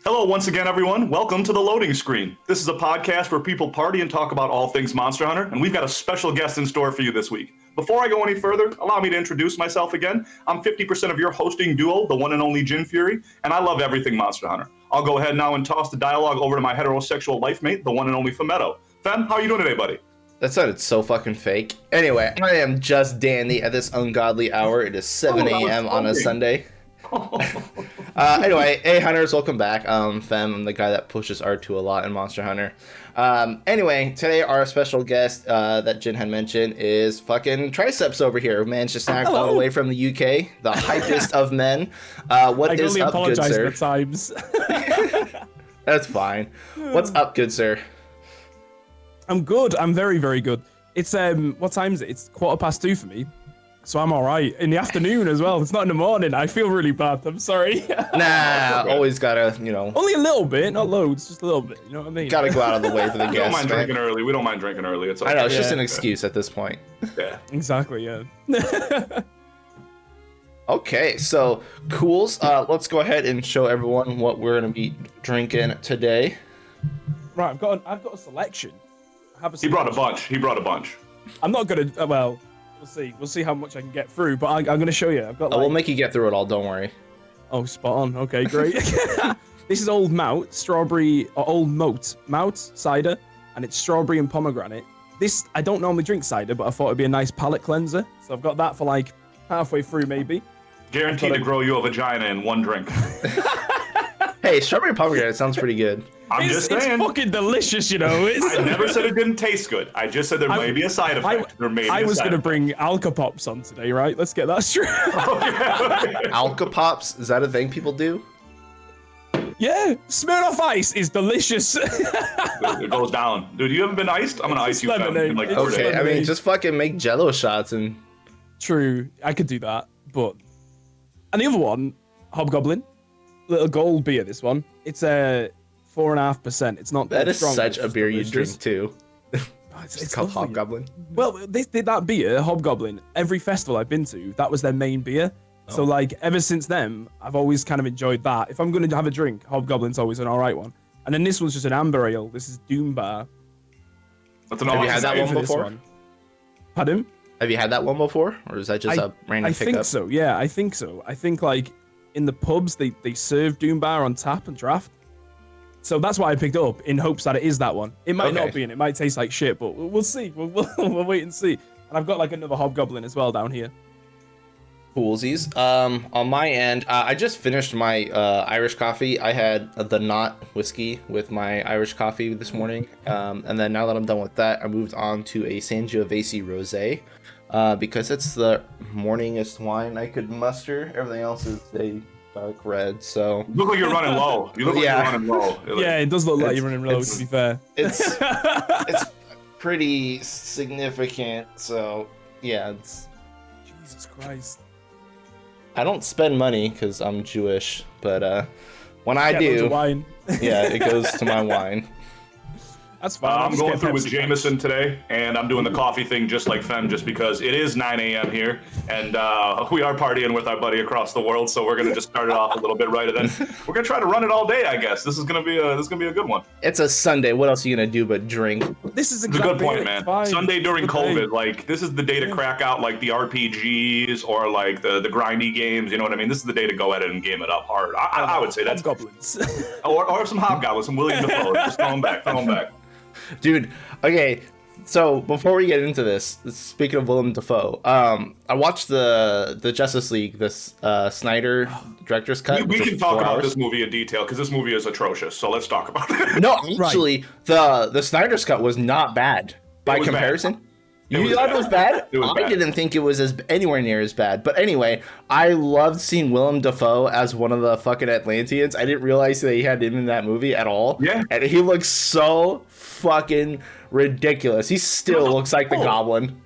Hello once again, everyone. Welcome to The Loading Screen. This is a podcast where people party and talk about all things Monster Hunter, and we've got a special guest in store for you this week. Before I go any further, allow me to introduce myself again. I'm 50% of your hosting duo, the one and only Jin Fury, and I love everything Monster Hunter. I'll go ahead now and toss the dialogue over to my heterosexual life mate, the one and only Phemeto. Fem, how are you doing today, buddy? That sounded so fucking fake. Anyway, I am just dandy at this ungodly hour. It is 7 a.m. on a Sunday. Anyway, hey hunters, welcome back. Fem, I'm the guy that pushes R2 a lot in Monster Hunter. Anyway, today our special guest that Jin had mentioned is fucking Triceppps over here. Man's just snagged all the way from the UK, the hypest of men. What is up, good sir? At times. That's fine. What's up, good sir? I'm good. I'm very, very good. It's what time is it? It's 2:15 for me. So I'm all right. In the afternoon as well. It's not in the morning. I feel really bad. I'm sorry. Nah, always gotta, you know. Only a little bit, not loads, just a little bit. You know what I mean? Gotta go out of the way for the guests. We don't mind drinking early. We don't mind drinking early. It's okay. I know, it's just an excuse at this point. Yeah. Exactly, yeah. Okay, so cools. Let's go ahead and show everyone what we're gonna be drinking today. Right, I've got a selection. He brought a bunch. I'm not gonna. Well, we'll see. We'll see how much I can get through. But I'm gonna show you. I've got. We'll make you get through it all. Don't worry. Oh, spot on. Okay, great. This is Old Mout strawberry or Old Mout cider, and it's strawberry and pomegranate. This I don't normally drink cider, but I thought it'd be a nice palate cleanser. So I've got that for like halfway through, maybe. Guaranteed to grow you a vagina in one drink. Hey, strawberry pomegranate sounds pretty good. I'm just saying. It's fucking delicious, you know. I never said it didn't taste good. I just said there may be a side effect. I was going to bring Alka-Pops on today, right? Let's get that straight. Okay. Alka-Pops? Is that a thing people do? Yeah, Smirnoff Ice is delicious. It goes down. Dude, you haven't been iced? I'm going to ice you in like 4 days. Okay, I mean, just fucking make Jello shots and... True, I could do that, but... And the other one, Hobgoblin. Little gold beer, this one. It's a 4.5%. It's not that is strong, such a beer you drink too. It's called lovely. Hobgoblin. Well, they did that beer, Hobgoblin. Every festival I've been to, that was their main beer. Oh. So like ever since then, I've always kind of enjoyed that. If I'm going to have a drink, Hobgoblin's always an all right one. And then this one's just an amber ale. This is Doom Bar. That's an Have you had that one before? Pardon? Have you had that one before, or is that just a random pickup? I think so. Yeah, I think so. I think like in the pubs they serve Doom Bar on tap and draft. So that's why I picked up in hopes that it is that one. It might not be, and it might taste like shit, but we'll see. We'll wait and see. And I've got like another Hobgoblin as well down here. Coolsies. On my end, I just finished my Irish coffee. I had the Knot whiskey with my Irish coffee this morning, and then now that I'm done with that, I moved on to a Sangiovese rosé because it's the morningest wine I could muster. Everything else is a dark red. So you look like you're running low. You look like you're running low. Yeah, it does look like you're running low. To be fair, it's pretty significant. So yeah, it's Jesus Christ. I don't spend money because I'm Jewish, but when I do, wine. Yeah, it goes to my wine. That's fine. I'm going through with Jameson today, and I'm doing the coffee thing just like Fem, just because it is 9 a.m. here, and we are partying with our buddy across the world. So we're gonna just start it off a little bit right, and then we're gonna try to run it all day. I guess this is gonna be a good one. It's a Sunday. What else are you gonna do but drink? This is a good point, man. Sunday during COVID, like this is the day to crack out like the RPGs or like the grindy games. You know what I mean? This is the day to go at it and game it up hard. I would say that's goblins, or some hobgoblins, some William Dafoe. Just throw them back. Dude, okay, so before we get into this, speaking of Willem Dafoe, I watched the Justice League, this Snyder director's cut. We can talk about this movie in detail because this movie is atrocious, so let's talk about it. No, actually, the Snyder's cut was not bad by comparison. Bad. You thought it was bad? I didn't think it was anywhere near as bad. But anyway, I loved seeing Willem Dafoe as one of the fucking Atlanteans. I didn't realize that he had him in that movie at all. Yeah. And he looks so fucking ridiculous. He still looks like the Goblin.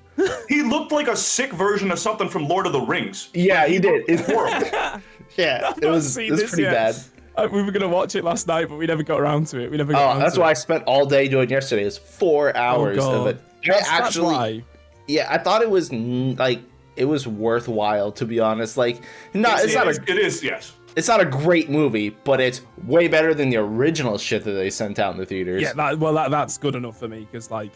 He looked like a sick version of something from Lord of the Rings. Yeah, he did. It's horrible. Yeah, it was pretty bad. We were gonna watch it last night, but we never got around to it. That's what I spent all day doing yesterday. It was 4 hours of it. That's why. Yeah, I thought it was like it was worthwhile, to be honest. Like, it is, yes. it's not a great movie, but it's way better than the original shit that they sent out in the theaters. Yeah, that's good enough for me because like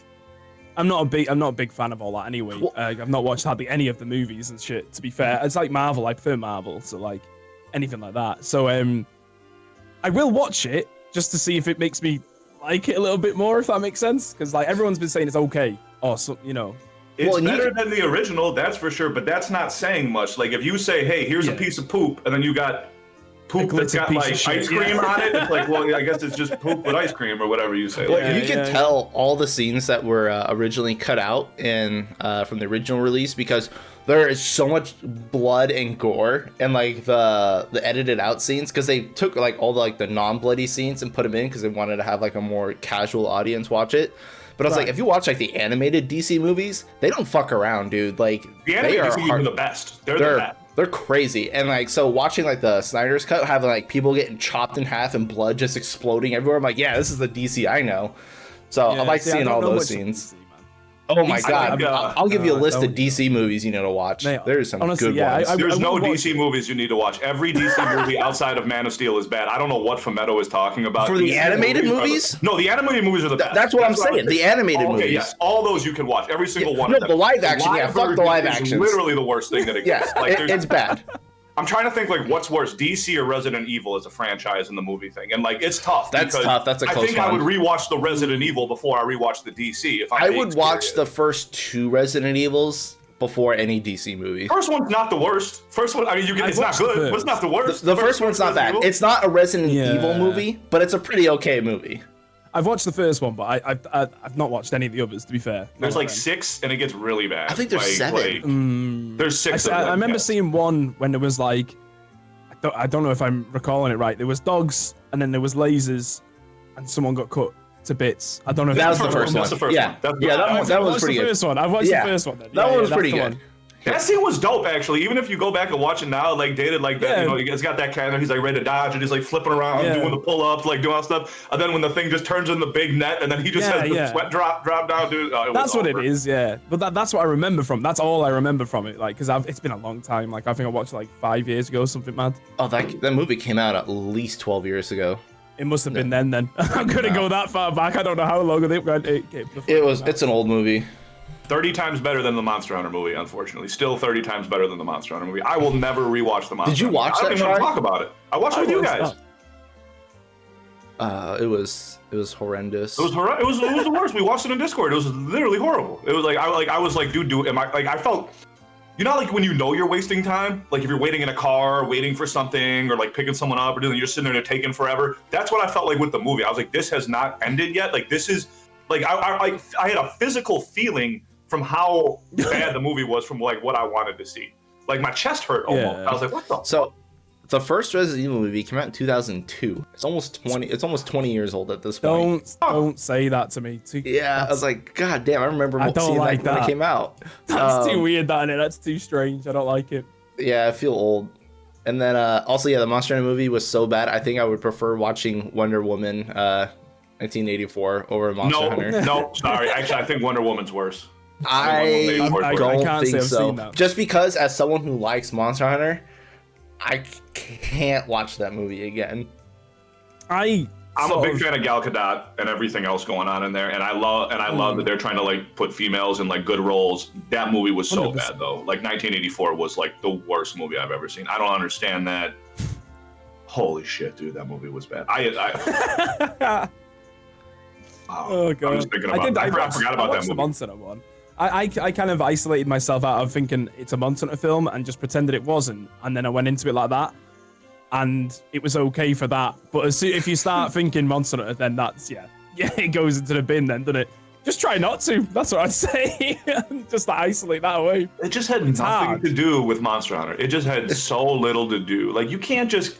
I'm not a big fan of all that anyway. Well, I've not watched hardly any of the movies and shit. To be fair, it's like Marvel. I prefer Marvel, so like anything like that. So I will watch it just to see if it makes me like it a little bit more, if that makes sense. Because like everyone's been saying it's okay, or so, you know. It's better than the original, that's for sure, but that's not saying much. Like if you say, hey, here's a piece of poop, and then you got poop that's got like ice cream on it, it's like, well, I guess it's just poop with ice cream or whatever you say. Well, you can tell all the scenes that were originally cut out in from the original release because there is so much blood and gore and like the edited out scenes because they took like all the like the non-bloody scenes and put them in because they wanted to have like a more casual audience watch it. But I was like, if you watch like the animated DC movies, they don't fuck around, dude. Like the animated DC are the best. They're the best. They're crazy. And like, so watching like the Snyder's cut, having like people getting chopped in half and blood just exploding everywhere, I'm like, yeah, this is the DC I know. So I like seeing all those scenes. Oh my god! I'll give you a list of DC movies you need to watch. There's some good ones. There's no DC movies you need to watch. Every DC movie outside of Man of Steel is bad. I don't know what Phemeto is talking about. For the animated movies? No, the animated movies are the best. That's what I'm saying. The animated movies. Yes, all those you can watch. Every single one. No, the live action. Yeah, fuck the live action. Literally the worst thing that exists. Yeah, it's bad. I'm trying to think like what's worse, DC or Resident Evil as a franchise in the movie thing, and like it's tough. That's tough. That's a close one. I think I would rewatch the Resident Evil before I rewatch the DC. If I would watch the first 2 Resident Evils before any DC movie. First one's not the worst. First one, I mean, it's not good, but it's not the worst. The first one's not bad. It's not a Resident Evil movie, but it's a pretty okay movie. I've watched the first one, but I've not watched any of the others, to be fair. There's like 6, and it gets really bad. I think there's 7. There's 6 I remember seeing one when there was like, I don't know if I'm recalling it right. There was dogs, and then there was lasers, and someone got cut to bits. I don't know if that was the first one. That's the first one. That was pretty good. I've watched the first one. That one was pretty good. That scene was dope, actually. Even if you go back and watch it now, like dated like that, you know, it's got that kind of, he's like ready to dodge and he's like flipping around, doing the pull-ups, like doing all stuff. And then when the thing just turns in the big net, and then he just has the sweat drop down, dude. That's what it is, yeah. But that's what I remember from. That's all I remember from it, like, because it's been a long time. Like I think I watched it like 5 years ago, something mad. Oh, that movie came out at least 12 years ago. It must have been then. I'm gonna go that far back. I don't know how long it went. It's an old movie. 30 times better than the Monster Hunter movie, unfortunately. Still 30 times better than the Monster Hunter movie. I will never rewatch the Monster Hunter. Did you watch that? I don't even want to talk about it. I watched it with you guys. It was horrendous. It was the worst. We watched it in Discord. It was literally horrible. It was like I was like, dude, am I like I felt, you know, like when you know you're wasting time, like if you're waiting in a car, waiting for something, or like picking someone up, or doing, you're just sitting there taking forever. That's what I felt like with the movie. I was like, this has not ended yet. Like this is like I had a physical feeling from how bad the movie was from like what I wanted to see. Like my chest hurt almost. I was like, what the fuck? The first Resident Evil movie came out in 2002. It's almost 20 years old at this point. Don't say that to me. I was like, god damn, I remember seeing that when it came out. That's too weird, that's too strange. I don't like it. Yeah, I feel old. And then also, the Monster Hunter movie was so bad, I think I would prefer watching Wonder Woman 1984 over Monster Hunter. No, sorry. Actually, I think Wonder Woman's worse. I don't think so. That. Just because, as someone who likes Monster Hunter, I can't watch that movie again. I'm a big fan of Gal Gadot and everything else going on in there, and I love that they're trying to like put females in like good roles. That movie was so 100%. Bad though. Like 1984 was like the worst movie I've ever seen. I don't understand that. Holy shit, dude, that movie was bad. Oh god, I'm just thinking about it. I forgot about that movie. The Monster Hunter one. I kind of isolated myself out of thinking it's a Monster Hunter film and just pretended it wasn't, and then I went into it like that, and it was okay for that. But if you start thinking Monster Hunter, then that's it goes into the bin then, doesn't it? Just try not to. That's what I'd say. Just to isolate that away. It just had nothing to do with Monster Hunter. It just had so little to do. Like you can't just.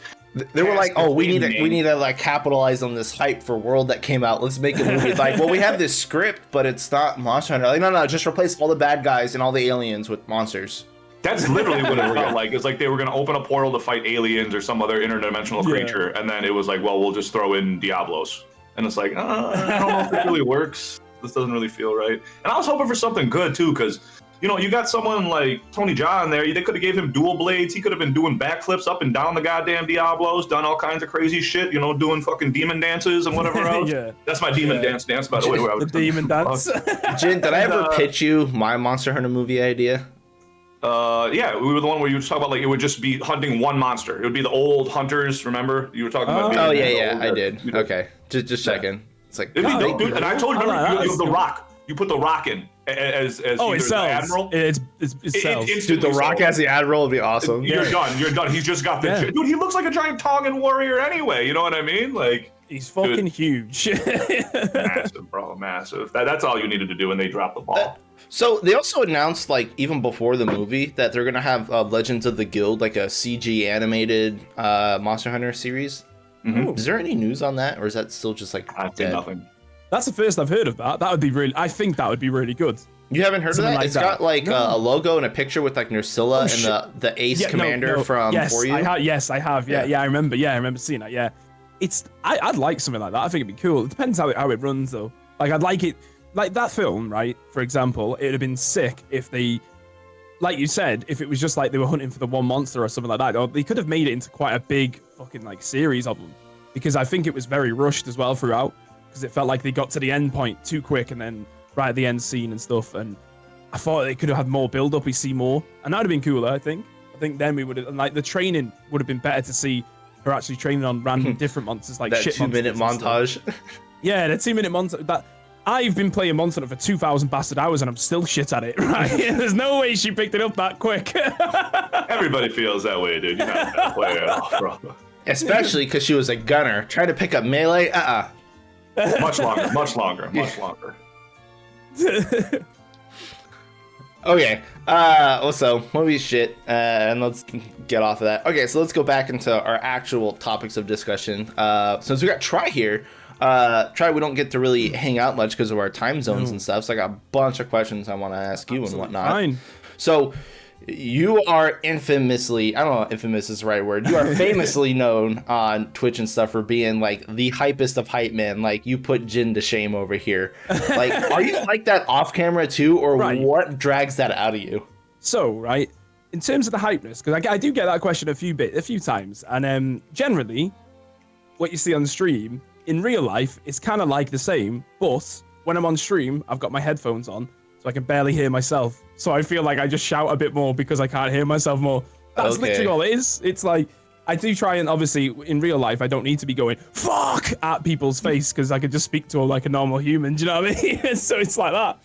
They were like, oh, we need to like capitalize on this hype for World that came out. Let's make a movie. Like, well, we have this script, but it's not Monster Hunter. Like, no, just replace all the bad guys and all the aliens with monsters. That's literally what it was like. It's like they were going to open a portal to fight aliens or some other interdimensional creature, and then it was like, well, we'll just throw in Diablos. And it's like, I don't know if it really works. This doesn't really feel right. And I was hoping for something good, too, because You know, you got someone like Tony Jaa there. They could have gave him dual blades. He could have been doing backflips up and down the goddamn Diablos, done all kinds of crazy shit. You know, doing fucking demon dances and whatever else. Yeah. That's my demon dance, by the way. The demon dance. Jin, did I ever pitch you my Monster Hunter movie idea? Yeah, we were the one where you were talking about like it would just be hunting one monster. It would be the old hunters. Remember you were talking about? Oh yeah, I did. Okay, just checking. It's like it'd be dope, dude. And I told you, remember, you have the rock. You put the rock in as oh, it either sells. the admiral. It sells. Dude, the rock as the admiral would be awesome. You're done. He's just got the dude. He looks like a giant Tongan warrior anyway. You know what I mean? Like he's fucking huge. Massive, bro, massive. That's all you needed to do, and they dropped the ball. So they also announced, like, even before the movie, that they're gonna have Legends of the Guild, like a CG animated Monster Hunter series. Mm-hmm. Is there any news on that, or is that still just like I think nothing. That's the first I've heard of that. That would be really. I think that would be really good. You haven't heard Something of that? like It's that. got like No. a logo and a picture with like Nursilla and the Ace Commander from yes, For You. Yes, I have. Yeah, I remember. Yeah, I remember seeing that. Yeah, I'd like something like that. I think it'd be cool. It depends how it runs though. Like I'd like it. Like that film, right? For example, it'd have been sick if they, like you said, if it was just like they were hunting for the one monster or something like that. Or they could have made it into quite a big fucking like series of them, because I think it was very rushed as well throughout. Because it felt like they got to the end point too quick, and then right at the end scene and stuff. And I thought they could have had more build up. We see more, and that'd have been cooler. I think then we would have, and like the training would have been better to see her actually training on random different monsters, like that shit 2-minute montage. Yeah, the 2-minute montage. That I've been playing Monster Hunter for 2,000 bastard hours, and I'm still shit at it. Right? There's no way she picked it up that quick. Everybody feels that way, dude. You gotta play it off, bro. Especially because she was a gunner trying to pick up melee. Much longer. Okay. So movie shit, and let's get off of that. Okay, so let's go back into our actual topics of discussion. Since we got Tri here, Tri, we don't get to really hang out much because of our time zones and stuff. So I got a bunch of questions I want to ask you and whatnot. Fine. So you are infamously, I don't know if infamous is the right word, you are famously known on Twitch and stuff for being like the hypest of hype men. Like you put Jin to shame over here. Like, are you like that off camera too, or what drags that out of you? So, right, in terms of the hypeness, because I do get that question a few times, and generally, what you see on the stream, in real life, it's kind of like the same, but when I'm on stream, I've got my headphones on, so I can barely hear myself. So I feel like I just shout a bit more because I can't hear myself more. That's literally all it is. It's like, I do try and obviously in real life, I don't need to be going fuck at people's face because I could just speak to them like a normal human. Do you know what I mean? So it's like that.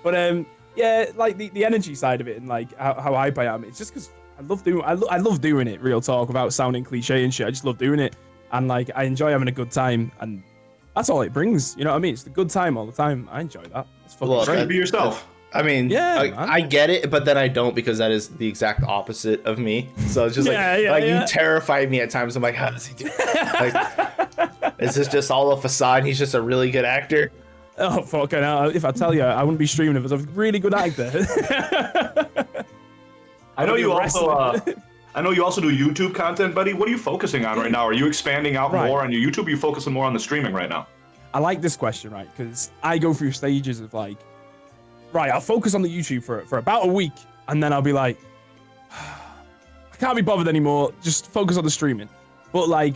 But yeah, like the energy side of it and like how hype I am, it's just because I love doing it, real talk, without sounding cliche and shit. I just love doing it. And like, I enjoy having a good time, and that's all it brings. You know what I mean? It's a good time all the time. I enjoy that. It's fucking Try to be yourself. I mean, yeah, I get it, but then I don't, because that is the exact opposite of me. So it's just you terrify me at times. I'm like, how does he do that? Like, is this just all a facade? He's just a really good actor. Oh, fucking hell. If I tell you, I wouldn't be streaming if I was a really good actor. I know you also do YouTube content, buddy. What are you focusing on right now? Are you expanding out more on your YouTube? Or are you focusing more on the streaming right now? I like this question, right? Because I go through stages of like, right, I'll focus on the YouTube for about a week, and then I'll be like, I can't be bothered anymore. Just focus on the streaming. But like,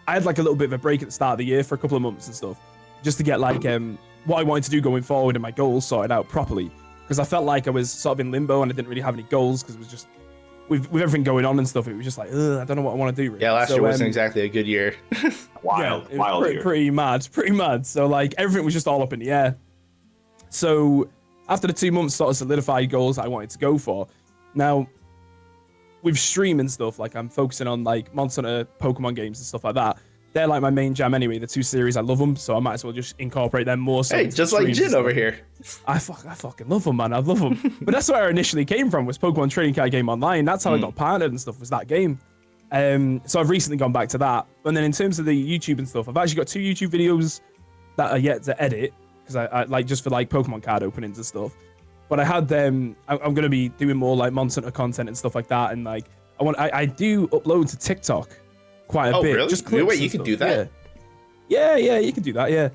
I had like a little bit of a break at the start of the year for a couple of months and stuff, just to get like what I wanted to do going forward and my goals sorted out properly. Because I felt like I was sort of in limbo and I didn't really have any goals because it was just with everything going on and stuff. It was just like, I don't know what I want to do. Really. Yeah, last year wasn't exactly a good year. Wild year. Pretty mad. So like everything was just all up in the air. So after the 2 months, sort of solidified goals I wanted to go for. Now, with stream and stuff, like I'm focusing on like Monster Hunter, Pokemon games and stuff like that. They're like my main jam anyway. The two series, I love them, so I might as well just incorporate them more. So hey, just like Jin over here. I fucking love them, man. I love them. But that's where I initially came from, was Pokemon Trading Card Game Online. That's how I got partnered and stuff, was that game. So I've recently gone back to that. And then in terms of the YouTube and stuff, I've actually got 2 YouTube videos that are yet to edit, because I like just for like Pokemon card openings and stuff. But I had them. I'm gonna be doing more like Monster Hunter content and stuff like that. And like I do upload to TikTok quite a bit. Really? Just clips. Wait, you can do that? Yeah, you can do that. Yeah.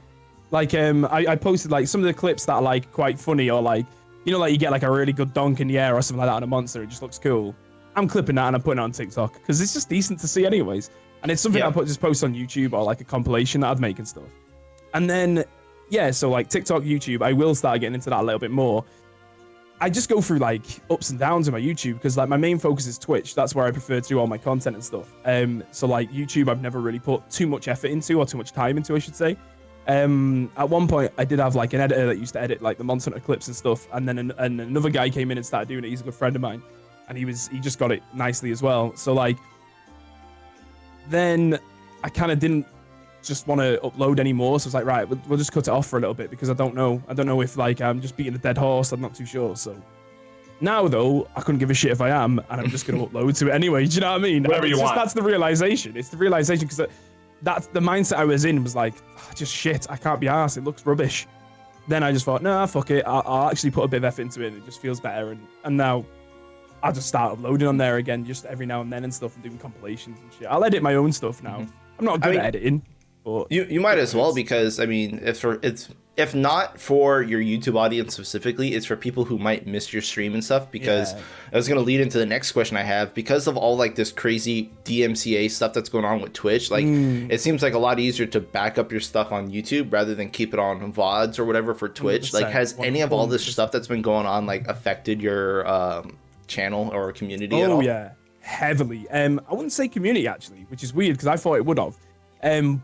Like I posted like some of the clips that are like quite funny, or like you know, like you get like a really good donk in the air or something like that on a monster. It just looks cool. I'm clipping that and I'm putting it on TikTok because it's just decent to see anyways. And it's something I just post on YouTube or like a compilation that I'd make and stuff. And then, yeah, so like TikTok, YouTube, I will start getting into that a little bit more. I just go through like ups and downs with my YouTube because like my main focus is Twitch. That's where I prefer to do all my content and stuff. So like YouTube, I've never really put too much effort into or too much time into, I should say. At one point, I did have like an editor that used to edit like the Monster Hunter clips and stuff. And then another guy came in and started doing it. He's a good friend of mine. And he just got it nicely as well. So like, then I kind of didn't just want to upload anymore. So it's like, right, we'll just cut it off for a little bit because I don't know if like I'm just beating a dead horse. I'm not too sure. So now though, I couldn't give a shit if I am, and I'm just going to upload to it anyway. Do you know what I mean? Whatever you want. That's the realization. It's the realization because that's the mindset I was in was like, just shit. I can't be arsed. It looks rubbish. Then I just thought, nah, fuck it. I'll actually put a bit of effort into it. And it just feels better. And now I'll just start uploading on there again, just every now and then and stuff, and doing compilations and shit. I'll edit my own stuff now. I'm not good at editing, but you might as well because I mean, if not for your YouTube audience specifically, it's for people who might miss your stream and stuff. Because I was gonna lead into the next question I have because of all like this crazy DMCA stuff that's going on with Twitch. Like, it seems like a lot easier to back up your stuff on YouTube rather than keep it on VODs or whatever for Twitch. Like, has any of all this stuff that's been going on like affected your channel or community at all? Oh yeah, heavily. I wouldn't say community actually, which is weird because I thought it would have.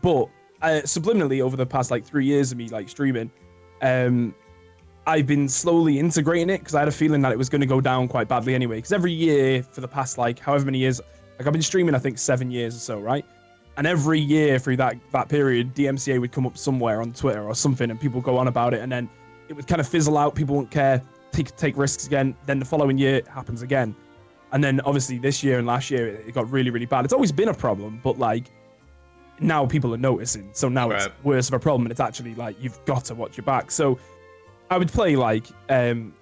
But subliminally over the past like 3 years of me like streaming, I've been slowly integrating it because I had a feeling that it was going to go down quite badly anyway. Because every year for the past like however many years, like I've been streaming I think 7 years or so, right? And every year through that period, DMCA would come up somewhere on Twitter or something, and people go on about it, and then it would kind of fizzle out. People wouldn't care. Take risks again. Then the following year it happens again, and then obviously this year and last year it got really, really bad. It's always been a problem, but like now people are noticing, so now it's worse of a problem, and it's actually like you've got to watch your back. So I would play like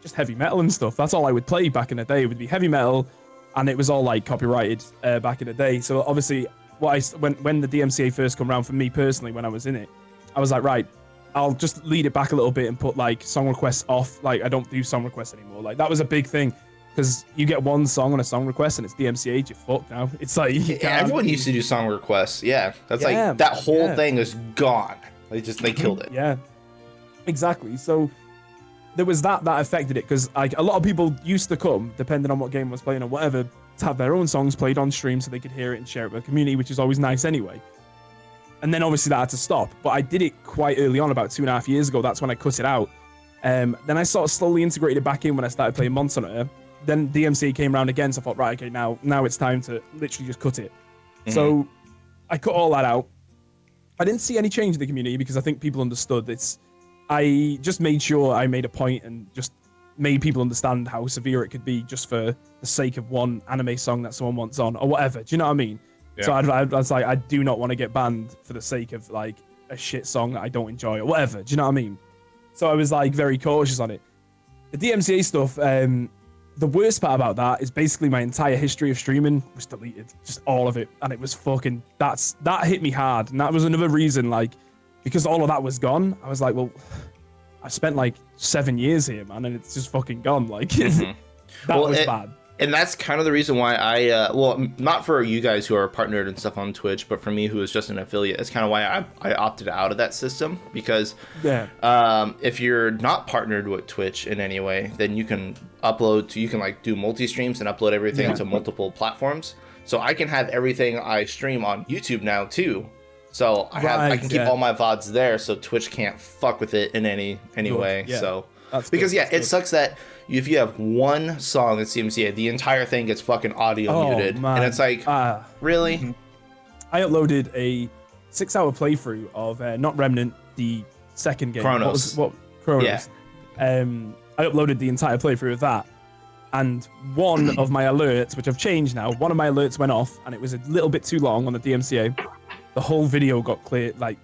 just heavy metal and stuff. That's all I would play back in the day. It would be heavy metal, and it was all like copyrighted back in the day. So obviously when the DMCA first come around for me personally, when I was in it, I was like, right, I'll just lead it back a little bit and put like song requests off. Like I don't do song requests anymore. Like that was a big thing because you get one song on a song request and it's DMCA, you're fucked now. It's like everyone used to do song requests. Yeah, that's like that whole thing is gone. They killed it. Yeah, exactly. So there was that affected it because like a lot of people used to come, depending on what game was playing or whatever, to have their own songs played on stream so they could hear it and share it with the community, which is always nice anyway. And then obviously that had to stop. But I did it quite early on, about 2.5 years ago. That's when I cut it out. Then I sort of slowly integrated it back in when I started playing Monster Hunter. Then DMC came around again, so I thought, right, okay, now it's time to literally just cut it. So I cut all that out. I didn't see any change in the community because I think people understood this. I just made sure I made a point and just made people understand how severe it could be just for the sake of one anime song that someone wants on or whatever. Do you know what I mean? Yeah. So I was like, I do not want to get banned for the sake of like a shit song that I don't enjoy or whatever. Do you know what I mean? So I was like very cautious on it. The DMCA stuff, the worst part about that is basically my entire history of streaming was deleted, just all of it. And it was fucking, that hit me hard. And that was another reason, like, because all of that was gone, I was like, well, I spent like 7 years here, man, and it's just fucking gone. Like, that was bad. And that's kind of the reason why I, well, not for you guys who are partnered and stuff on Twitch, but for me who is just an affiliate, it's kind of why I opted out of that system. Because if you're not partnered with Twitch in any way, then you can you can like do multi-streams and upload everything to multiple platforms. So I can have everything I stream on YouTube now too. So I can keep all my VODs there, so Twitch can't fuck with it in any way. Yeah. So because it sucks that if you have one song that's DMCA, the entire thing gets fucking audio muted, man. And it's like, really? I uploaded a 6-hour playthrough of not Remnant, the second game. Chronos. Chronos. Yeah. I uploaded the entire playthrough of that, and one of my alerts, which I've changed now, one of my alerts went off, and it was a little bit too long on the DMCA. The whole video got cleared, like,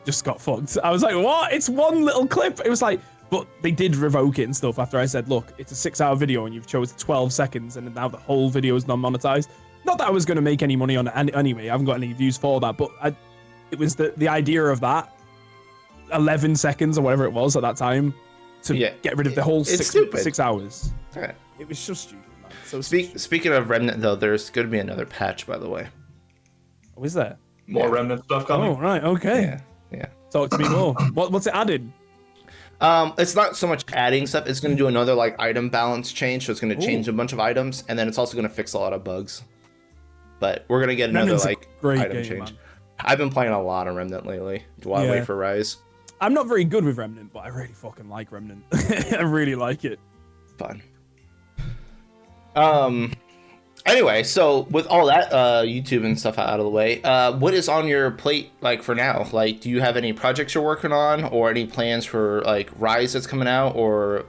just got fucked. I was like, what? It's one little clip. It was like, but they did revoke it and stuff after I said, look, it's a 6-hour video and you've chose 12 seconds and now the whole video is non-monetized. Not that I was going to make any money on it anyway. I haven't got any views for that, but it was the idea of that 11 seconds or whatever it was at that time to Yeah, get rid of the whole it's 6 hours. Okay. It was so stupid, man. So Speaking of Remnant, though, there's going to be another patch, by the way. Oh, is there? More Remnant stuff coming. Oh, right, okay. Yeah. Talk to me more. What's it added? It's not so much adding stuff. It's going to do another like item balance change, so it's going to change a bunch of items, and then it's also going to fix a lot of bugs. But we're going to get another like item change. Man. I've been playing a lot of Remnant lately while I wait for Rise. I'm not very good with Remnant, but I really fucking like Remnant. I really like it. Fun. Anyway, so with all that YouTube and stuff out of the way, what is on your plate like for now? Like, do you have any projects you're working on, or any plans for like Rise that's coming out, or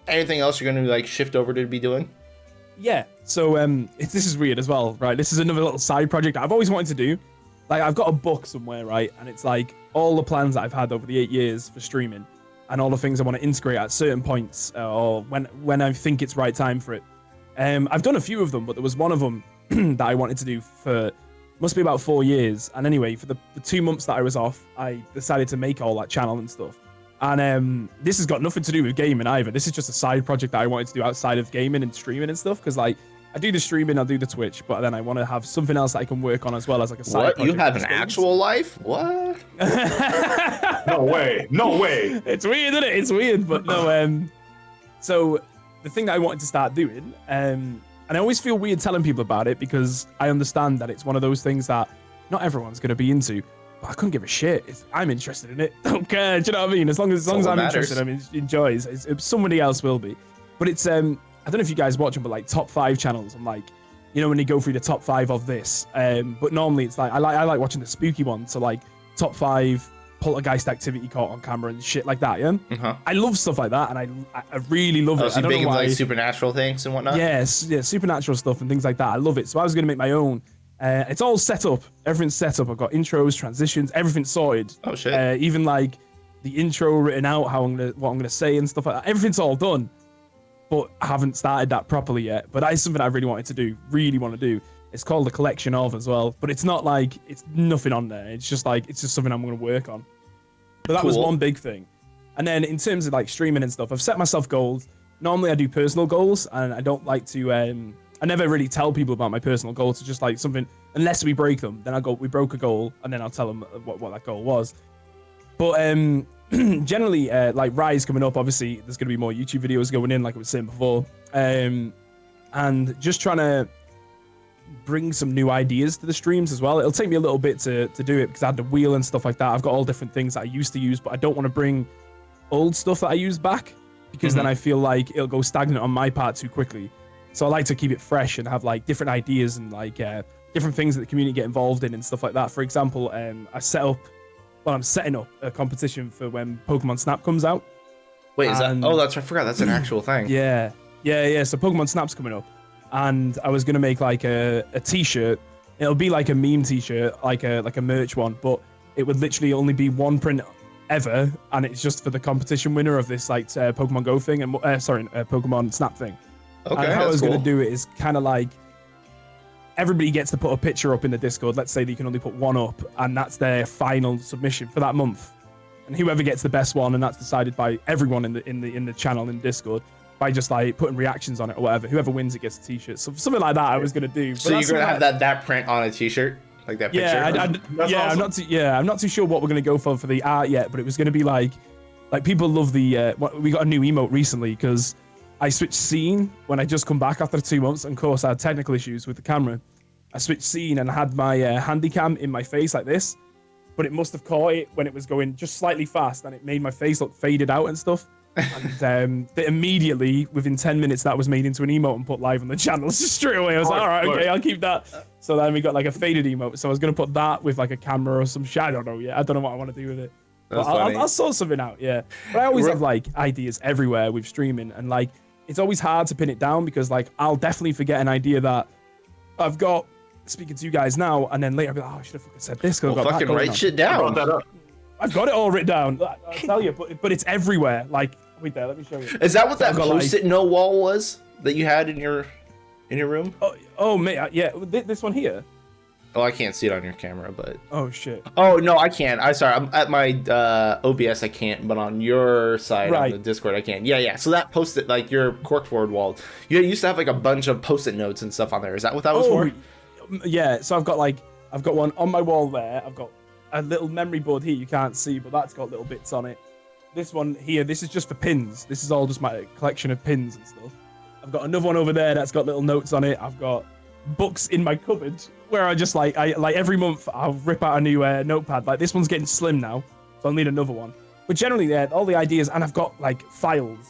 anything else you're going to like shift over to be doing? Yeah. So this is weird as well, right? This is another little side project I've always wanted to do. Like, I've got a book somewhere, right? And it's like all the plans that I've had over the 8 years for streaming, and all the things I want to integrate at certain points, or when I think it's right time for it. I've done a few of them, but there was one of them that I wanted to do for must be about 4 years. And anyway, for the 2 months that I was off, I decided to make all that channel and stuff. And this has got nothing to do with gaming either. This is just a side project that I wanted to do outside of gaming and streaming and stuff. Because like, I do the streaming, I'll do the Twitch, but then I want to have something else that I can work on as well as like a side project. What? You have an actual life? What? No way. No way. It's weird, isn't it? It's weird, but no. So the thing that I wanted to start doing, and I always feel weird telling people about it because I understand that it's one of those things that not everyone's going to be into. But I couldn't give a shit. I'm interested in it. Don't care. Do you know what I mean? As long as I'm interested, I mean, enjoys. Somebody else will be. But it's I don't know if you guys watch them, but like top 5 channels. I'm like, you know, when they go through the top 5 of this. But normally it's like I like watching the spooky ones. So like top 5 poltergeist activity caught on camera and shit like that. Yeah. Uh-huh. I love stuff like that, and I really love it. So I don't big know into why. like supernatural things and whatnot. Yes, yeah, supernatural stuff and things like that. I love it. So I was gonna make my own. It's all set up. Everything's set up. I've got intros, transitions, everything's sorted. Oh shit. Even like the intro written out, what I'm gonna say and stuff like that. Everything's all done. But I haven't started that properly yet. But that is something I really wanted to do. Really want to do. It's called a collection of as well. But it's not like it's nothing on there. It's just something I'm gonna work on. But that was one big thing. And then in terms of like streaming and stuff, I've set myself goals. Normally I do personal goals, and I don't like to I never really tell people about my personal goals. It's just like something, unless we break them, then we broke a goal, and then I'll tell them what that goal was. But generally, like Rise coming up, obviously there's going to be more YouTube videos going in, like I was saying before. And just trying to bring some new ideas to the streams as well. It'll take me a little bit to do it because I had the wheel and stuff like that. I've got all different things that I used to use, but I don't want to bring old stuff that I used back because then I feel like it'll go stagnant on my part too quickly. So I like to keep it fresh and have like different ideas and like different things that the community get involved in and stuff like that. For example, I'm setting up a competition for when Pokemon Snap comes out. Wait, is that? Oh, I forgot. That's an actual thing. Yeah. So Pokemon Snap's coming up, and I was gonna make like a T-shirt. It'll be like a meme T-shirt, like a merch one, but it would literally only be one print ever, and it's just for the competition winner of this like Pokemon Go thing and Pokemon Snap thing. Okay, and how I was cool. gonna do it is kind of like everybody gets to put a picture up in the Discord. Let's say that you can only put one up, and that's their final submission for that month. And whoever gets the best one, and that's decided by everyone in the channel in Discord, by just like putting reactions on it or whatever. Whoever wins it gets a T-shirt. So something like that I was gonna do. So you're gonna have that print on a T-shirt, like that picture. Yeah, awesome. I'm not too sure what we're gonna go for the art yet, but it was gonna be like people love the. We got a new emote recently because I switched scene when I just come back after 2 months, and of course I had technical issues with the camera. I switched scene and I had my handy cam in my face like this, but it must have caught it when it was going just slightly fast, and it made my face look faded out and stuff. And immediately, within 10 minutes, that was made into an emote and put live on the channel. So straight away, I was like, all right, okay, I'll keep that. So then we got like a faded emote. So I was going to put that with like a camera or some shit. I don't know yet. I don't know what I want to do with it. But I'll sort something out, yeah. But I always have like ideas everywhere with streaming, and like it's always hard to pin it down because like I'll definitely forget an idea that I've got speaking to you guys now, and then later I'll be like, oh, I should have fucking said this. Well, fucking write shit down. I've got it all written down. I'll tell you, but it's everywhere. Like, wait there, let me show you. Is that what that post-it note wall was that you had in your room? Oh mate, yeah, this one here. Well, I can't see it on your camera, but Oh shit. oh no, I can't. I'm sorry. I'm at my OBS. I can't, but on your side on Right. the Discord, I can. Yeah. So that post-it, like your corkboard wall, you used to have like a bunch of post-it notes and stuff on there. Is that what that was for? Yeah. So I've got one on my wall there. I've got a little memory board here you can't see, but that's got little bits on it. This one here, this is just for pins. This is all just my collection of pins and stuff. I've got another one over there that's got little notes on it. I've got books in my cupboard where I just like every month I'll rip out a new notepad. Like this one's getting slim now, so I'll need another one. But generally, yeah, all the ideas, and I've got like files,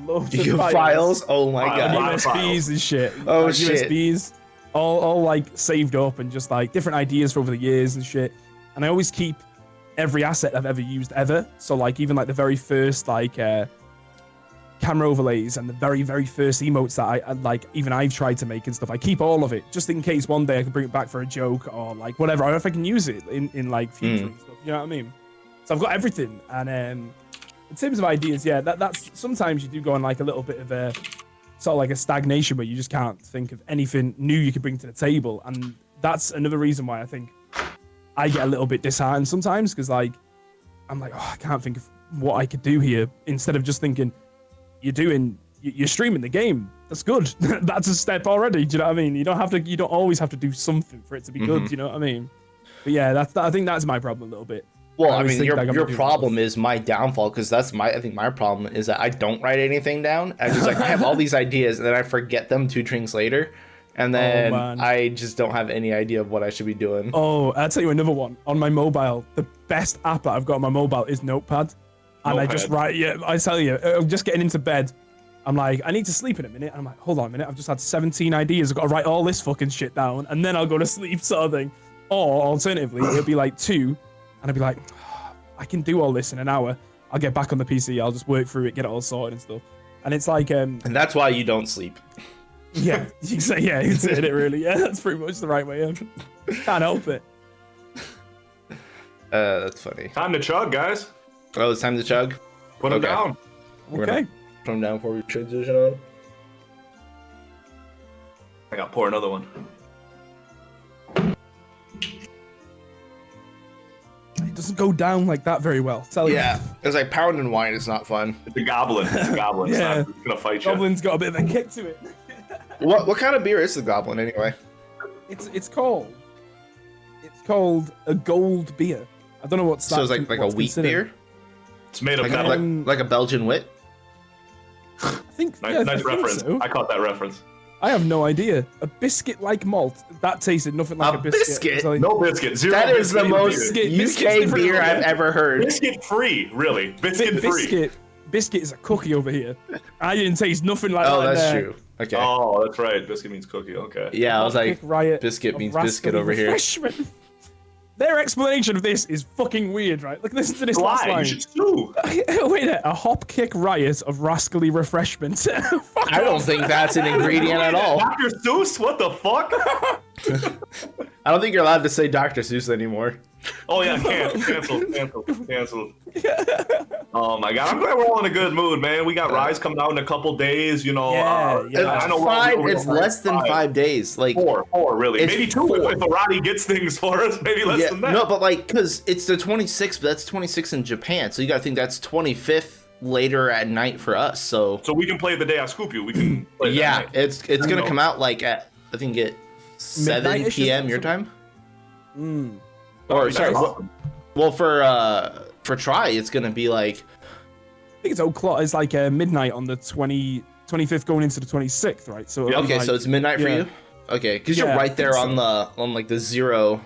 loads of files. Oh my god, USBs and shit. Oh like, shit. USBs, all like saved up and just like different ideas for over the years and shit. And I always keep every asset I've ever used ever. So like even like the very first like camera overlays and the very first emotes that I like even I've tried to make and stuff. I keep all of it just in case one day I can bring it back for a joke or like whatever. I don't know if I can use it in like future and stuff. You know what I mean? So I've got everything. And in terms of ideas, yeah, that's sometimes you do go on like a little bit of a sort of like a stagnation where you just can't think of anything new you could bring to the table. And that's another reason why I think I get a little bit disheartened sometimes because like I'm like, oh, I can't think of what I could do here instead of just thinking you're streaming the game. That's good. That's a step already. Do you know what I mean? You don't always have to do something for it to be good. Do you know what I mean? But yeah, I think that's my problem a little bit. Well, I mean, your problem is my downfall because I think my problem is that I don't write anything down. I just like I have all these ideas and then I forget them 2 drinks later. And then I just don't have any idea of what I should be doing. Oh, I'll tell you another one. On my mobile, the best app that I've got on my mobile is Notepad. And I just write, I tell you, I'm just getting into bed. I'm like, I need to sleep in a minute. And I'm like, hold on a minute. I've just had 17 ideas. I've got to write all this fucking shit down. And then I'll go to sleep sort of thing. Or alternatively, it'll be like 2. And I'll be like, oh, I can do all this in an hour. I'll get back on the PC. I'll just work through it, get it all sorted and stuff. And it's like... and that's why you don't sleep. Yeah, you can say, yeah, you can say it really. Yeah, that's pretty much the right way. Can't help it. That's funny. Time to chug, guys. Oh, it's time to chug? Put them down. We're gonna put them down before we transition on. I gotta pour another one. It doesn't go down like that very well. Yeah, it's like pounding wine is not fun. It's a goblin. It's a goblin. Yeah. It's gonna fight you. Goblin's got a bit of a kick to it. What kind of beer is the goblin anyway? It's called a gold beer. I don't know what's that. So it's like a wheat beer? It's made of like a Belgian wit? I think nice reference. So. I caught that reference. I have no idea. A biscuit-like malt. That tasted nothing like a biscuit. Biscuit? No biscuit. Zero. That is the most Biscuit. UK beer I've ever heard. Biscuit free, really. Biscuit free. Biscuit is a cookie over here. I didn't taste nothing like that. Oh, that's true. Okay. Oh, that's right. Biscuit means cookie. Okay. Yeah, I was like, biscuit means biscuit over here. Their explanation of this is fucking weird, right? Look, listen to this last line. You should sue. Wait a hop kick riot of rascally refreshment. I don't think that's an ingredient at all. Dr. Seuss? What the fuck? I don't think you're allowed to say Dr. Seuss anymore. Oh yeah, canceled. Oh my god, I'm glad we're all in a good mood, man. We got Rise coming out in a couple days, you know. I know it's less than 5 days. Like four really. Maybe 2 if Arati gets things for us. Maybe less than that. No, but like, because it's the 26th, but that's 26 in Japan. So you gotta think that's 25th later at night for us. So we can play the day I scoop you. We can play that night. it's gonna come out like at, I think at 7 p.m. your time. Or sorry, well for Try, it's gonna be like, I think it's o'clock. It's like midnight on the 25th going into the 26th, right? So okay, so it's midnight for you. Okay, because you're right there on the 0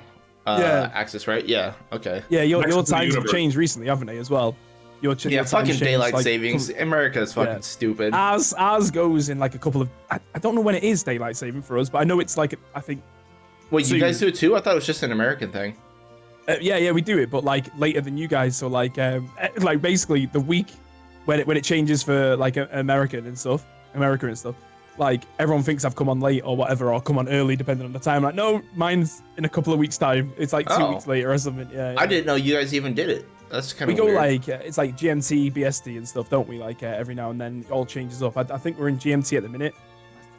axis, right? Yeah. Okay. Yeah, your times have changed recently, haven't they, as well? Your fucking daylight savings. America is fucking stupid. Ours goes in like a couple of. I don't know when it is daylight saving for us, but I know it's like I think. Wait, you guys do it too? I thought it was just an American thing. Yeah, we do it, but like later than you guys. So like basically the week when it changes for like America and stuff, like everyone thinks I've come on late or whatever, or come on early depending on the time. Like no, mine's in a couple of weeks time. It's like 2 weeks later or something. Yeah. I didn't know you guys even did it. That's kind of weird. We go like it's like GMT, BST and stuff, don't we? Like every now and then it all changes up. I think we're in GMT at the minute.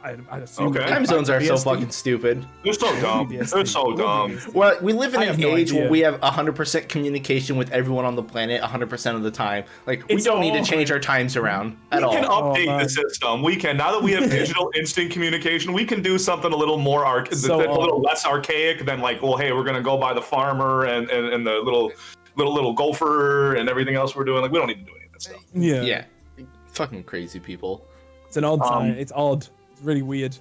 I'd assume. Okay. Time zones are so BST. fucking stupid. They're so dumb. They're so dumb. Well, we live in I an have no age where idea. we have 100% communication with everyone on the planet 100% of the time. Like, we It's don't need to all- change our times around at We can all. update man. the system. We can, now that we have digital instant communication, we can do something a little more So a little less archaic than like, well, hey, we're gonna go by the farmer and the little gopher and everything else we're doing. Like, we don't need to do any of that stuff. Yeah. Yeah. Fucking crazy people. It's an odd time. It's odd. It's really weird.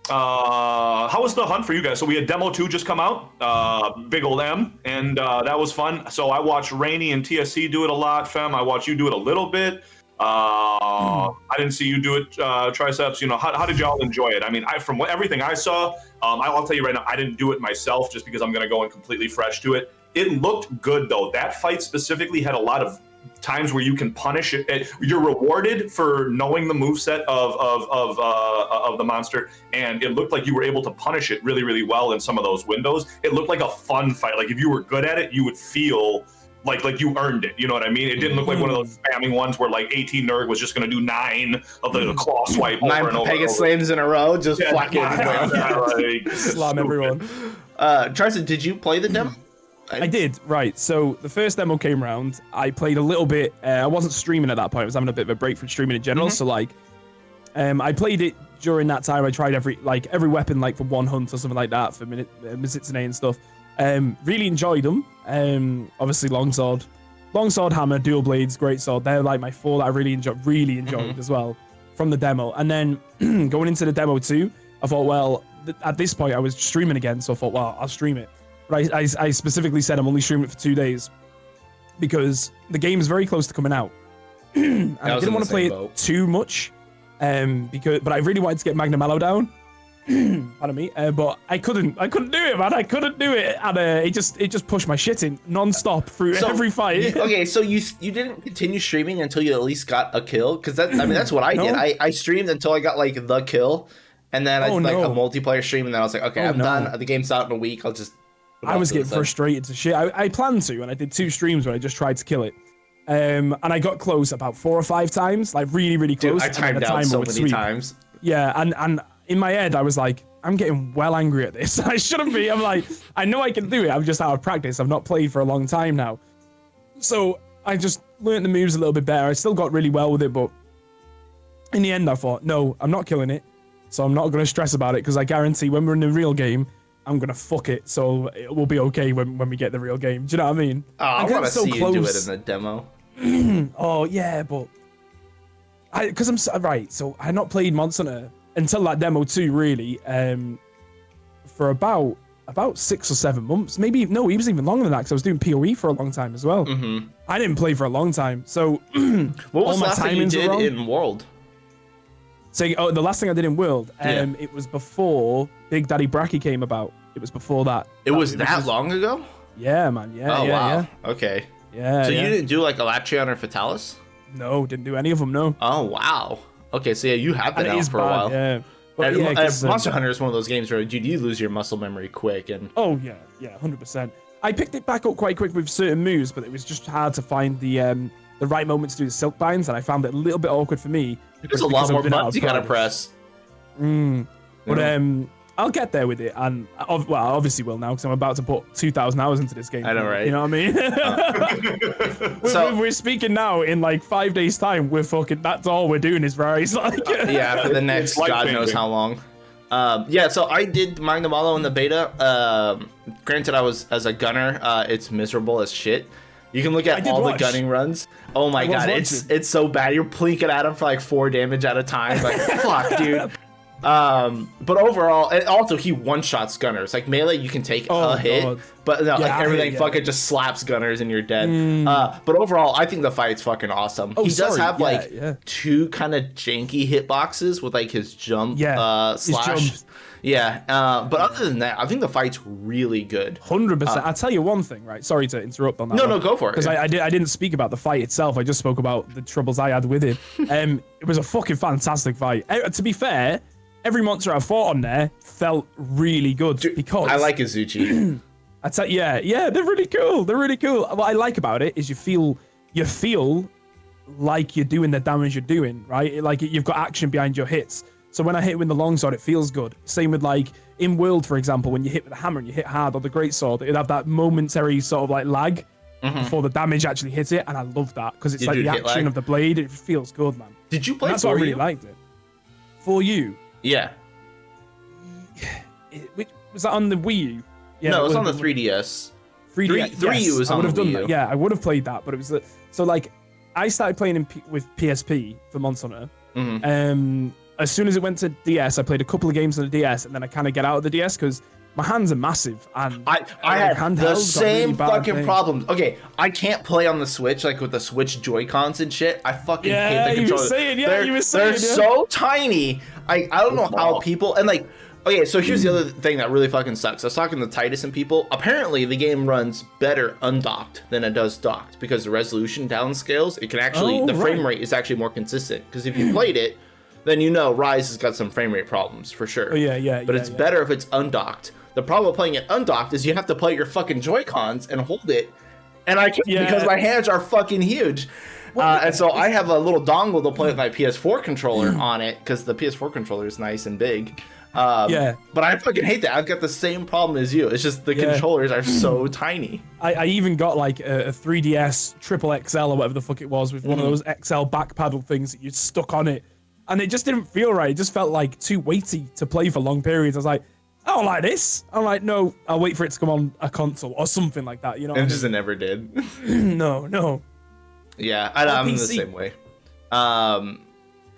How was the hunt for you guys? So we had demo 2 just come out, big old M, and that was fun. So I watched Rainy and TSC do it a lot. Fem, I watched you do it a little bit. I didn't see you do it, Triceppps. You know, how did y'all enjoy it? I mean, from everything I saw, I'll tell you right now, I didn't do it myself just because I'm going to go in completely fresh to it. It looked good though. That fight specifically had a lot of times where you can punish it. You're rewarded for knowing the moveset of the monster, and it looked like you were able to punish it really, really well in some of those windows. It looked like a fun fight. Like if you were good at it, you would feel like you earned it. You know what I mean? It didn't look like one of those spamming ones where like 18 Nerg was just going to do 9 of the claw swipe over 9 and over. Pegasus slams in a row, just fucking. Like, Slam everyone. Tristan, did you play the demo? I did, right. So the first demo came around. I played a little bit. I wasn't streaming at that point. I was having a bit of a break from streaming in general. So like, I played it during that time. I tried every weapon like for one hunt or something like that for Mizitsune and stuff. Really enjoyed them. Obviously longsword, hammer, dual blades, great sword. They're like my 4 that I really enjoyed as well from the demo. And then going into the demo 2, I thought, well, at this point I was streaming again, so I thought, well, I'll stream it. But I specifically said I'm only streaming it for 2 days because the game is very close to coming out. And I didn't want to play it too much, but I really wanted to get Magna Mallow down. Pardon me, but I couldn't do it, man. I couldn't do it, and it just pushed my shit in non-stop through every fight. Okay, so you didn't continue streaming until you at least got a kill, because that's what I did. I streamed until I got like the kill, and then I did like a multiplayer stream, and then I was like, okay, I'm done. The game's out in a week. I'll just. I was getting frustrated to shit. I planned to, and I did 2 streams where I just tried to kill it. And I got close about 4 or 5 times, like really, really close. Dude, I timed out so many times. Yeah, and in my head, I was like, I'm getting well angry at this. I shouldn't be. I'm like, I know I can do it. I'm just out of practice. I've not played for a long time now. So I just learned the moves a little bit better. I still got really well with it, but in the end, I thought, no, I'm not killing it. So I'm not going to stress about it, because I guarantee when we're in the real game, I'm going to fuck it. So it will be okay when we get the real game. Do you know what I mean? Oh, I want to see you do it in the demo. Oh, yeah, but... Right, so I had not played Monster Hunter until that demo 2, really, for about 6 or 7 months. Maybe, no, it was even longer than that, because I was doing PoE for a long time as well. I didn't play for a long time, so... What was the last thing you did in World? So, the last thing I did in World, it was before Big Daddy Bracky came about. It was before that. It was that long ago? Yeah, man. Yeah. Oh, yeah, wow. Yeah. Okay. Yeah. So you didn't do like Elatrion or Fatalis? No, didn't do any of them. No. Oh wow. Okay, so yeah, you have been out for a while. Yeah. But Monster Hunter is one of those games where you lose your muscle memory quick, and 100%. I picked it back up quite quick with certain moves, but it was just hard to find the right moment to do the silk binds, and I found it a little bit awkward for me. There's a lot more buttons you gotta press. But I'll get there with it, and I obviously will now, because I'm about to put 2,000 hours into this game. I know, right? You know what I mean? We're speaking now in like 5 days' time. We're fucking. That's all we're doing is Varys. Like, yeah, for the next God knows how long. Yeah, so I did Magna Mallow in the beta. Granted, I was as a gunner. It's miserable as shit. You can look at all the gunning runs. Oh my god, it's so bad. You're plinking at him for like 4 damage at a time. Like, fuck, dude. But overall, and also he one-shots gunners. Like melee, you can take a hit, but no, like everything fucking just slaps gunners and you're dead. But overall, I think the fight's fucking awesome. He does have like 2 kind of janky hitboxes with like his jump slash. Yeah, but other than that, I think the fight's really good. 100%. I'll tell you one thing, right? Sorry to interrupt on that. No, go for it. Because I didn't speak about the fight itself. I just spoke about the troubles I had with it. It was a fucking fantastic fight. To be fair, every monster I fought on there felt really good. Because I like Izuchi. I tell yeah, they're really cool. They're really cool. What I like about it is you feel like you're doing the damage you're doing, right? Like you've got action behind your hits. So when I hit with the longsword, it feels good. Same with like in World, for example, when you hit with the hammer and you hit hard or the greatsword, it'd have that momentary sort of like lag before the damage actually hits it, and I love that because it's like the action of the blade. It feels good, man. Did you play? That's why I really liked it. For You. Yeah. Was that on the Wii U? Yeah, no, it was on the 3DS. 3DS. 3U was on the Wii U. Yeah, I would have played that, but it was so like I started playing with PSP for Monster Hunter. As soon as it went to DS, I played a couple of games on the DS, and then I kind of get out of the DS because my hands are massive, and I had the same fucking problems. Okay, I can't play on the Switch like with the Switch Joy-Cons and shit. I fucking hate the controller. You were saying, they're so tiny. I don't know how people and like. Okay, so here's the other thing that really fucking sucks. I was talking to Titus and people. Apparently, the game runs better undocked than it does docked because the resolution downscales. It can actually the frame rate is actually more consistent. Because if you played it, then you know Rise has got some frame rate problems for sure. But it's better if it's undocked. The problem with playing it undocked is you have to play your fucking Joy-Cons and hold it, and I can't because my hands are fucking huge. And so I have a little dongle to play with my PS4 controller on it because the PS4 controller is nice and big. But I fucking hate that. I've got the same problem as you. It's just the controllers are so tiny. I even got like a 3DS triple XL or whatever the fuck it was with one of those XL back paddle things that you stuck on it, and it just didn't feel right. It just felt like too weighty to play for long periods. I was like, I don't like this. I'm like, no, I'll wait for it to come on a console or something like that. You know? And just it never did. No. Yeah, I'm the same way.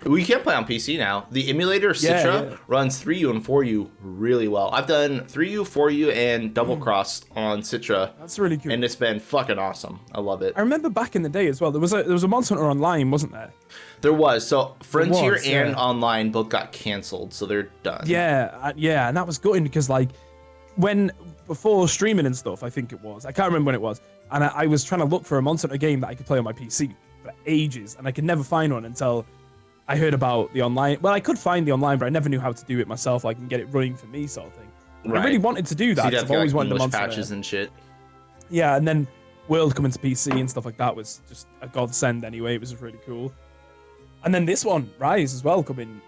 We can play on PC now. The emulator Citra runs 3U and 4U really well. I've done 3U, 4U, and Double Cross on Citra. That's really cool. And it's been fucking awesome. I love it. I remember back in the day as well. There was a Monster Hunter Online, wasn't there? There was. So Frontier and Online both got canceled, so they're done. Yeah, and that was gutting because like before streaming and stuff, I think it was. I can't remember when it was. And I was trying to look for a Monster Hunter game that I could play on my PC for ages, and I could never find one until I heard about the online. Well, I could find the online, but I never knew how to do it myself. Like, and get it running for me, sort of thing. Right. I really wanted to do that. I've always wanted Monster patches and shit. Yeah, and then World coming to PC and stuff like that was just a godsend. Anyway, it was really cool. And then this one, Rise, as well, coming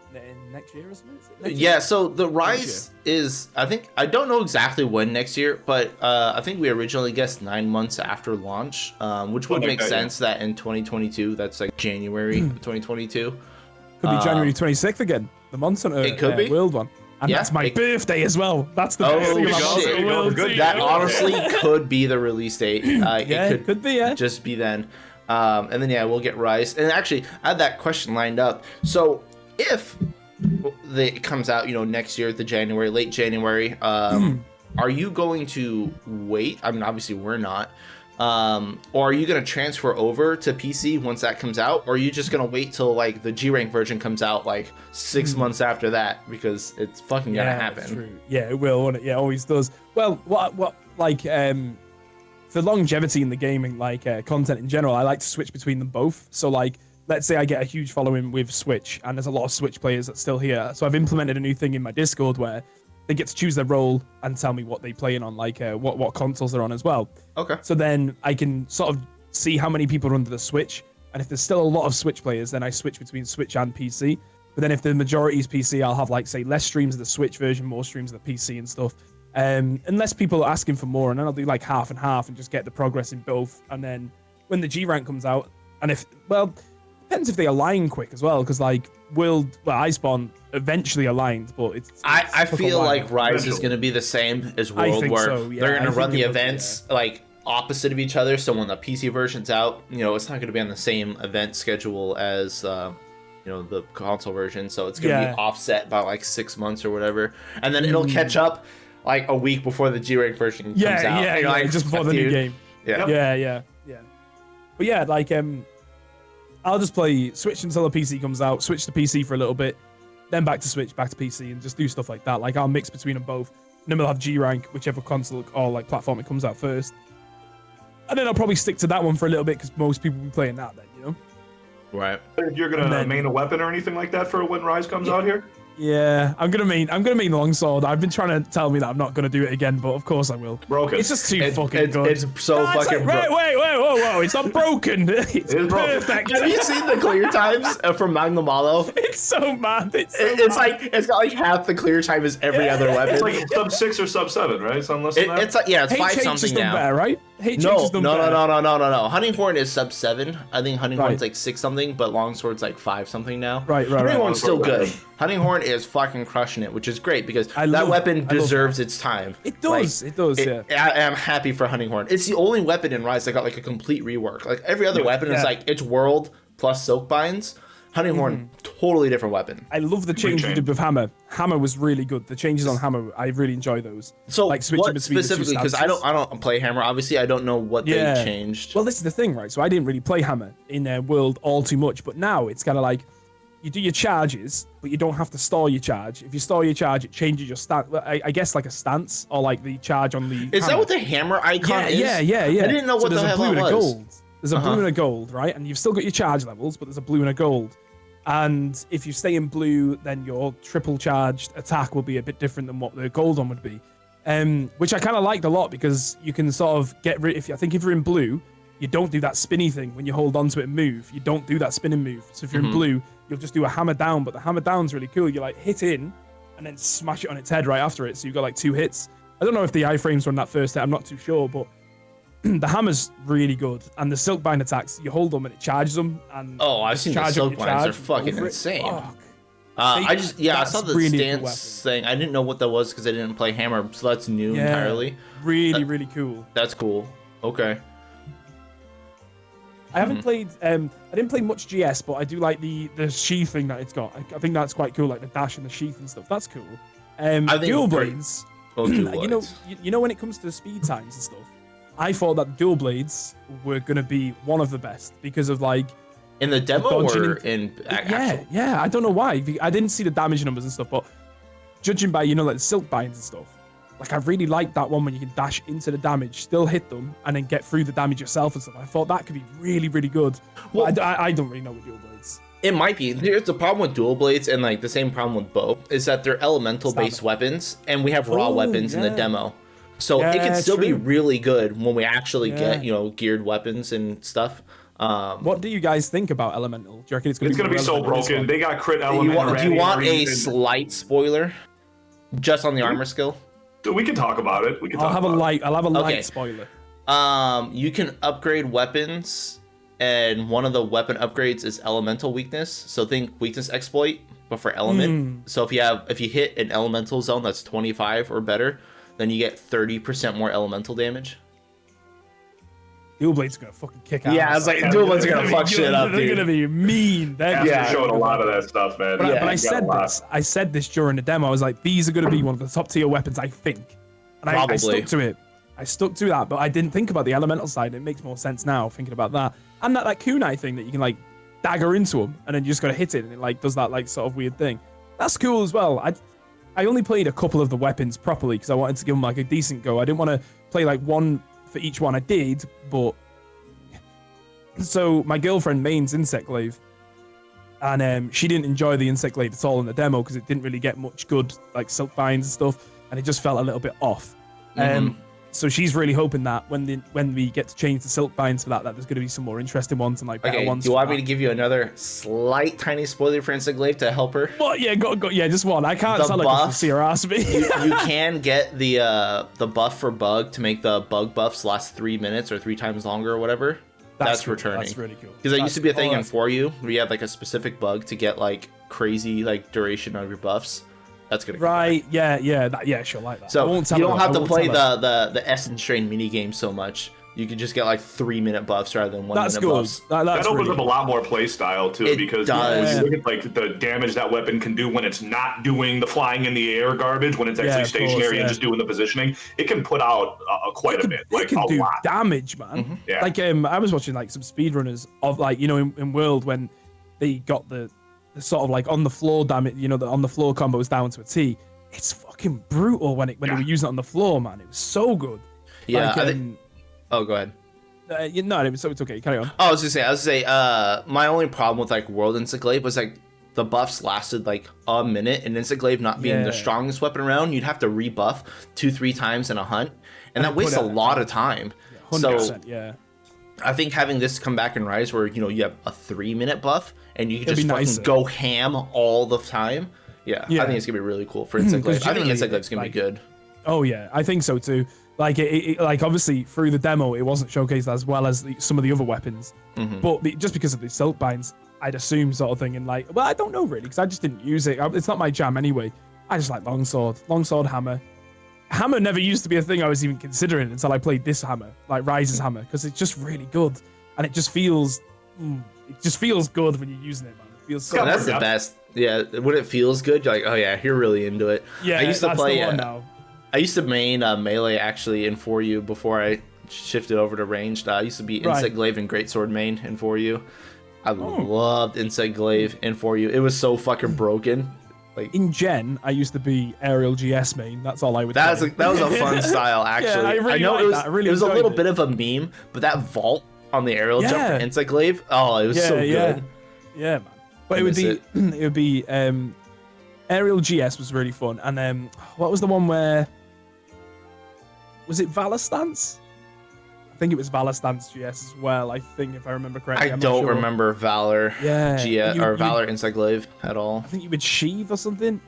next year or something. So the Rise is, I don't know exactly when next year, but I think we originally guessed 9 months after launch, which would make sense that in 2022, that's like January 2022. Could be January 26th again, the Monster Hunter it could be. World one. And that's my birthday as well. That's the best thing about shit. World. That honestly could be the release date. It could be, just be then. And then, we'll get Rise. And actually, I had that question lined up. So if it comes out, next year, late January, are you going to wait? I mean, obviously, we're not. Or are you going to transfer over to PC once that comes out? Or are you just going to wait till like the G rank version comes out like 6 months after that? Because it's fucking going to happen. True. Yeah, it will, won't it? Yeah, it always does. Well, what like for longevity in the gaming, like content in general, I like to switch between them both. So like, let's say I get a huge following with Switch, and there's a lot of Switch players that's still here. So I've implemented a new thing in my Discord where they get to choose their role and tell me what they playing on, like what consoles they're on as well. Okay. So then I can sort of see how many people are under the Switch, and if there's still a lot of Switch players, then I switch between Switch and PC. But then if the majority is PC, I'll have like say less streams of the Switch version, more streams of the PC and stuff. Unless people are asking for more, and then I'll do like half and half and just get the progress in both. And then when the G rank comes out, and depends if they align quick as well, because like Iceborne eventually aligned, but I feel like Rise is going to be the same as World, where they're going to run the events like opposite of each other. So when the PC version's out, it's not going to be on the same event schedule as the console version. So it's going to be offset by like 6 months or whatever, and then it'll catch up like a week before the G-Rank version comes out. Yeah, like, just before the new game. Yeah. But yeah, like I'll just play Switch until the PC comes out, switch to PC for a little bit, then back to Switch, back to PC, and just do stuff like that. Like I'll mix between them both. And then we'll have G-Rank, whichever console or like platform it comes out first. And then I'll probably stick to that one for a little bit because most people will be playing that then, Right. You're gonna main a weapon or anything like that for when Rise comes out here? Yeah, I'm gonna main longsword. I've been trying to tell me that I'm not gonna do it again, but of course I will. Broken. It's just too fucking good. It's so No, it's fucking like, wait, whoa! It's not broken. It's broken. perfect. Have you seen the clear times from Magnum Malo? It's so mad. It's like it's got like half the clear time as every other weapon. It's like sub 6 or sub 7, right? Something less than that? It's like it's 5 HH something is done now. better, right? HH No, is done better. no. Hunting Horn is sub 7. I think Hunting Horn's Right. like 6 something, but Longsword's like 5 something now. Right. Hunting Horn's still Right. good. Hunting Horn is fucking crushing it, which is great because I that love- weapon I love deserves its time. It does. It does. Yeah. I'm happy for Hunting Horn. It's the only weapon in Rise that got like a complete rework. Like every other weapon is Yeah. like it's World plus Silk Binds. Hunting Horn, totally different weapon. I love the change you did with Hammer. Hammer was really good. The changes on Hammer, I really enjoy those. So like switching what between the two specifically? Because I stances. don't play Hammer. Obviously, I don't know what they changed. Well, this is the thing, right? So I didn't really play Hammer in World all too much, but now it's kind of like you do your charges, but you don't have to store your charge. If you store your charge, it changes your stance. I guess like a stance or like the charge on the. Is hammer. that what the hammer icon is? Yeah. I didn't know what so the there's hell a blue that and a was. gold. There's a blue and a gold, right? And you've still got your charge levels, but there's a blue and a gold. And if you stay in blue, then your triple charged attack will be a bit different than what the gold one would be. Which I kind of liked a lot because you can sort of get rid. If you're in blue, you don't do that spinny thing when you hold onto it and move. You don't do that spinning move. So if you're in blue, you'll just do a hammer down. But the hammer down's really cool. You like hit in and then smash it on its head right after it. So you've got like 2 hits. I don't know if the iframes were on that first hit. I'm not too sure, but the hammer's really good. And the silk bind attacks, you hold them and it charges them. And I've seen the silk binds. They're fucking insane. Fuck. I saw the really stance thing. I didn't know what that was because I didn't play Hammer, so that's new entirely. Really cool. That's cool. Okay. I haven't played. I didn't play much GS, but I do like the sheathing that it's got. I think that's quite cool, like the dash and the sheath and stuff. That's cool. Dual blades. You know when it comes to speed times and stuff, I thought that dual blades were gonna be one of the best because of like in the demo or in actual? Yeah. I don't know why. I didn't see the damage numbers and stuff, but judging by like the silk binds and stuff, like I really like that one when you can dash into the damage, still hit them, and then get through the damage yourself and stuff. I thought that could be really good. Well, I don't really know with dual blades. It might be. Here's the problem with dual blades and like the same problem with bow is that they're elemental based weapons, and we have raw weapons in the demo. So it can still be really good when we actually get, geared weapons and stuff. What do you guys think about elemental? Do you reckon it's gonna be so broken? They got crit element. Do you want a slight spoiler just on the armor skill? We can talk about it. I'll have a light spoiler. You can upgrade weapons, and one of the weapon upgrades is elemental weakness. So think weakness exploit, but for element. So if you hit an elemental zone that's 25 or better, then you get 30% more elemental damage. Dual blades are gonna fucking kick ass. Yeah, I was like, dual blades are gonna fuck shit up, dude. They're gonna be mean. After showing a lot of that stuff, man. But I said this during the demo. I was like, these are gonna be one of the top tier weapons, I think. And I stuck to it. I stuck to that, but I didn't think about the elemental side. It makes more sense now thinking about that. And that kunai thing that you can like dagger into them, and then you just gotta hit it, and it like does that like sort of weird thing. That's cool as well. I only played a couple of the weapons properly because I wanted to give them like a decent go. I didn't want to play like one for each one. I did, but so my girlfriend mains insect glaive, and she didn't enjoy the insect glaive at all in the demo because it didn't really get much good like silk binds and stuff, and it just felt a little bit off. So she's really hoping that when we get to change the silk binds for that there's going to be some more interesting ones and like better ones. Do you want me to give you another slight tiny spoiler for insect glaive to help her? What? Yeah, go. Yeah, just one. I can't sound like I see her ass me. you can get the buff for bug to make the bug buffs last 3 minutes or 3 times longer or whatever. That's cool. Returning. That's really cool. Because that used to be a thing in 4U where you had like a specific bug to get like crazy like duration of your buffs. That's gonna come back. Yeah, she'll like that. So you don't have to play the Essence Strain mini game so much. You can just get like 3-minute buffs rather than 1-minute buffs. That opens up a lot more play style too, because does. you look at like the damage that weapon can do when it's not doing the flying in the air garbage, when it's actually stationary and just doing the positioning. It can put out quite a bit. It can do damage, man. Yeah. Like I was watching like some speedrunners of like in World when they got the sort of like on the floor damage, the on the floor combos down to a T. It's fucking brutal when they were using it on the floor, man. It was so good. Yeah. Like, oh, go ahead. No, it's okay. Carry on. Oh, I was gonna say, my only problem with like World Insect Glaive was like the buffs lasted like a minute, and Insect Glaive not being the strongest weapon around, you'd have to rebuff 2-3 times in a hunt, and that wastes a lot of time. 100%, so I think having this come back in Rise, where you have a 3-minute buff and you can just fucking go ham all the time. Yeah, I think it's gonna be really cool for Insect Glaive. I think Insect Glaive's gonna be good. Oh yeah, I think so too. Like like obviously through the demo, it wasn't showcased as well as some of the other weapons, but just because of the silk binds, I'd assume sort of thing. And like, well, I don't know really, because I just didn't use it. It's not my jam anyway. I just like longsword, hammer. Hammer never used to be a thing I was even considering until I played this hammer, like Rise's hammer, because it's just really good, and it just feels good when you're using it, man. It feels so. That's the best. Yeah, when it feels good, you're like, oh yeah, you're really into it. Yeah, I used to play. The one now. I used to main melee actually in 4U before I shifted over to ranged. I used to be Insect Glaive and Greatsword main in 4U. I loved Insect Glaive in 4U. It was so fucking broken. Like in Gen, I used to be aerial GS main. That's all I would. That was a fun style actually. I know it was a little bit of a meme, but that vault on the aerial jump for Insect Glaive, it was so good. Yeah, man. But it would be aerial GS was really fun, and what was the one where? Was it Valor Stance? I think it was Valor Stance GS as well. I think, if I remember correctly. I don't remember Valor GS or Valor Insect Glaive at all. I think you would sheath or something.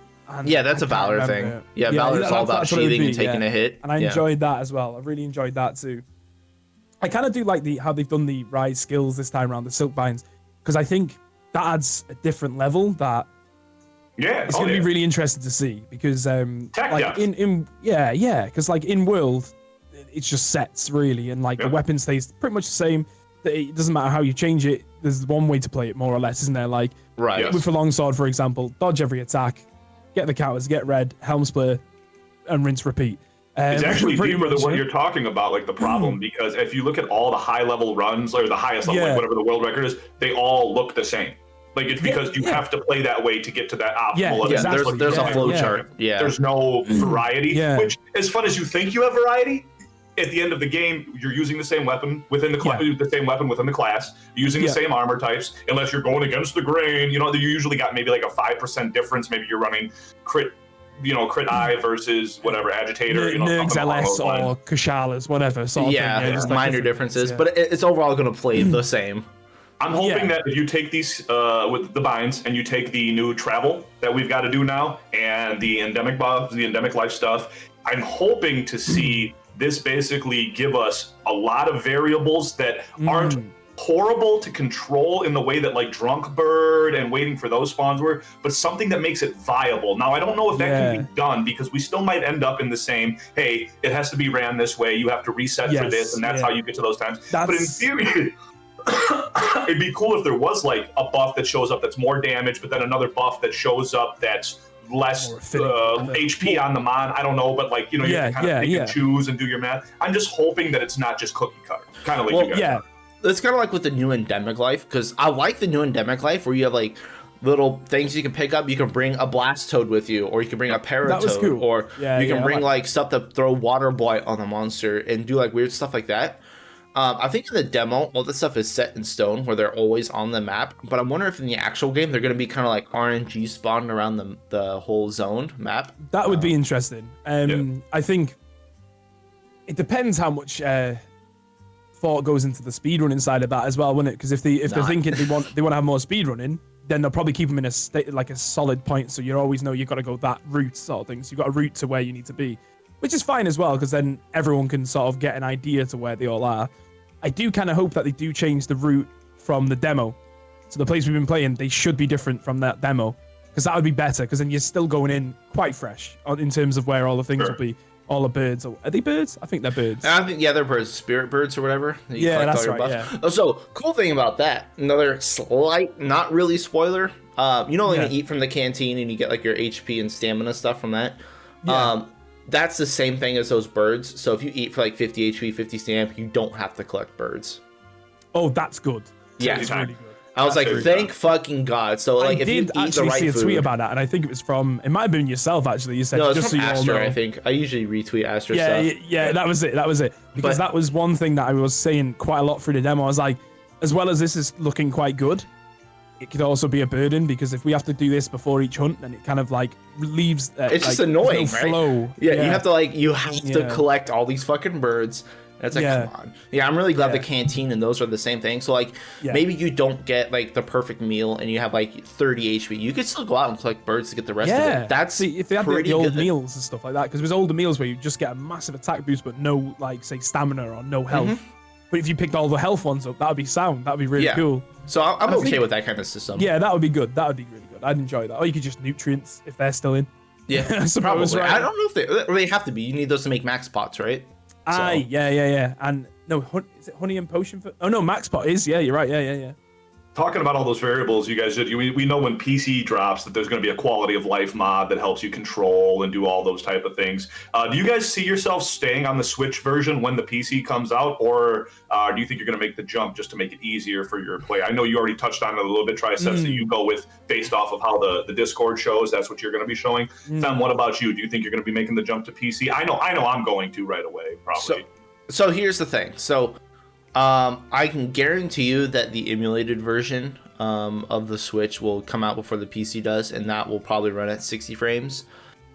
Yeah, that's a Valor thing. Yeah, Valor is all about sheathing and taking a hit. And I enjoyed that as well. I really enjoyed that too. I kind of do like how they've done the Rise skills this time around, the silk binds, because I think that adds a different level that. Yeah, it's gonna be really interesting to see, because because like in World, it's just sets really, and like the weapon stays pretty much the same. It doesn't matter how you change it. There's one way to play it, more or less, isn't there? Like with the longsword, for example, dodge every attack, get the counters, get red, helm split, and rinse repeat. It's actually deeper than what you're talking about, like the problem, because if you look at all the high level runs or the highest level, like whatever the world record is, they all look the same. Like it's because you have to play that way to get to that optimal. Exactly. There's a flow chart. Yeah. There's no variety. Which, as fun as you think you have variety, at the end of the game, you're using the same weapon within the class. You're using the same armor types, unless you're going against the grain. You usually got maybe like a 5% difference. Maybe you're running crit eye versus whatever agitator. Nergs LS or Kushalas, whatever. Minor differences, but it's overall going to play the same. I'm hoping that if you take these with the binds and you take the new travel that we've got to do now and the endemic buffs, the endemic life stuff, I'm hoping to see this basically give us a lot of variables that aren't horrible to control in the way that like Drunk Bird and waiting for those spawns were, but something that makes it viable. Now, I don't know if that can be done, because we still might end up in the same, hey, it has to be ran this way, you have to reset for this, and that's how you get to those times. But in theory, it'd be cool if there was like a buff that shows up that's more damage, but then another buff that shows up that's less HP on the mon. I don't know, but like you have to kind of pick and choose and do your math. I'm just hoping that it's not just cookie cutter, kind of like you guys. It's kind of like with the new endemic life, because I like the new endemic life where you have like little things you can pick up. You can bring a blast toad with you, or you can bring a paratoad, or you can bring like stuff to throw water blight on the monster and do like weird stuff like that. I think in the demo, all this stuff is set in stone where they're always on the map. But I wonder if in the actual game, they're going to be kind of like RNG spawned around the whole zone map. That would be interesting. I think it depends how much thought goes into the speedrunning side of that as well, wouldn't it? Because if they're thinking they want to have more speedrunning, then they'll probably keep them in a state, like a solid point. So you always know you've got to go that route sort of thing. So you've got a route to where you need to be, which is fine as well, because then everyone can sort of get an idea to where they all are. I do kind of hope that they do change the route from the demo. So the place we've been playing, they should be different from that demo, because that would be better, because then you're still going in quite fresh in terms of where all the things will be. All the birds. Are they birds? I think they're birds. I think, they're birds. Spirit birds or whatever. That's right, yeah. Oh, so, cool thing about that, another slight, not really spoiler, when you eat from the canteen and you get like your HP and stamina stuff from that. That's the same thing as those birds. So if you eat for like 50 HP, 50 stamina, you don't have to collect birds. Oh, that's good. Yeah, it's really good. I was like, thank fucking God. So like, if you eat the right food. I did actually see a tweet about that, and I think it was from, it might have been yourself actually. You said, no, it's just from so Astra, I think. I usually retweet Astra stuff. Yeah, that was it. Because that was one thing that I was saying quite a lot through the demo. I was like, as well as this is looking quite good, it could also be a burden, because if we have to do this before each hunt, then it kind of like leaves. It's just annoying, no right? Flow. Yeah, you have to collect all these fucking birds. And it's like, come on. Yeah, I'm really glad the canteen and those are the same thing. So like, maybe you don't get like the perfect meal and you have like 30 HP. You could still go out and collect birds to get the rest of it. That's if they had the old meals and stuff like that, because there's older meals where you just get a massive attack boost but no, like, say, stamina or no health. But if you picked all the health ones up, that would be sound. That would be really cool. So I'm okay with that kind of system. Yeah, that would be good. That would be really good. I'd enjoy that. Or you could just nutrients if they're still in. Yeah, suppose, probably. right? I don't know if they have to be. You need those to make max pots, right? Aye, yeah. And no, is it honey and potion for? Oh no, max pot is. Yeah, you're right. Yeah. Talking about all those variables you guys did, we know when PC drops that there's going to be a quality of life mod that helps you control and do all those type of things. Do you guys see yourself staying on the Switch version when the PC comes out, or do you think you're going to make the jump just to make it easier for your play? I know you already touched on it a little bit, Triceppps, that you go with based off of how the Discord shows. That's what you're going to be showing. Fem, what about you? Do you think you're going to be making the jump to PC? I know I'm going to right away, probably. So here's the thing. So I can guarantee you that the emulated version of the Switch will come out before the PC does, and that will probably run at 60 frames.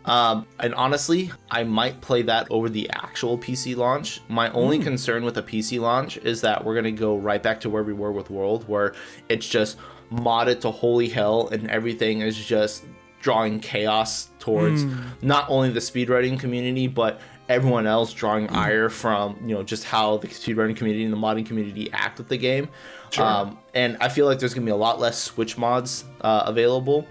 And honestly, I might play that over the actual PC launch. My only concern with a PC launch is that we're going to go right back to where we were with World, where it's just modded to holy hell and everything is just drawing chaos towards not only the speedrunning community, but everyone else drawing ire from, just how the speedrunning community and the modding community act with the game. Sure. And I feel like there's going to be a lot less Switch mods available.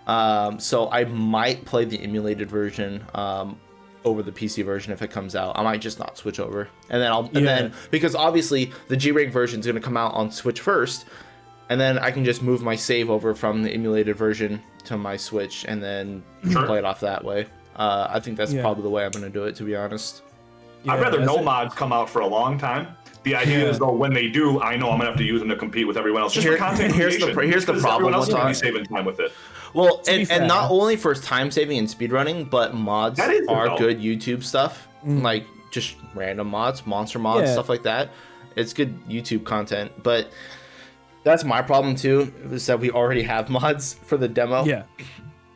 So I might play the emulated version over the PC version if it comes out. I might just not switch over. And then because obviously the G-Rank version is going to come out on Switch first, and then I can just move my save over from the emulated version to my Switch and then play it off that way. I think that's probably the way I'm going to do it, to be honest. Yeah, I'd rather no mods come out for a long time. The idea is, though, when they do, I know I'm going to have to use them to compete with everyone else. Just for content creation. Here's the problem with be saving time with it. Well, and not only for time saving and speedrunning, but mods are good YouTube stuff. Like just random mods, monster mods, stuff like that. It's good YouTube content. But that's my problem, too, is that we already have mods for the demo. Yeah.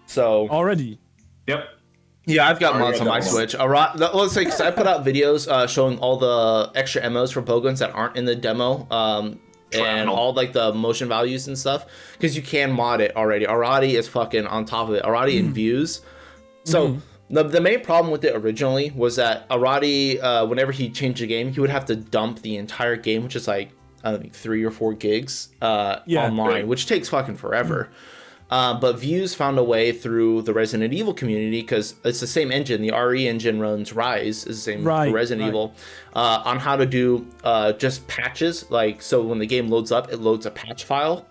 So Yep. Yeah, I've got mods on my Switch. Let's say, because I put out videos showing all the extra MOs for bowguns that aren't in the demo, and all like the motion values and stuff, because you can mod it already. Arati is fucking on top of it. Arati in views. So the main problem with it originally was that Arati, whenever he changed the game, he would have to dump the entire game, which is like I think 3 or 4 gigs online, which takes fucking forever. But Views found a way through the Resident Evil community, because it's the same engine. The RE engine runs Rise, is the same for Resident Evil, on how to do just patches. Like, so when the game loads up, it loads a patch file.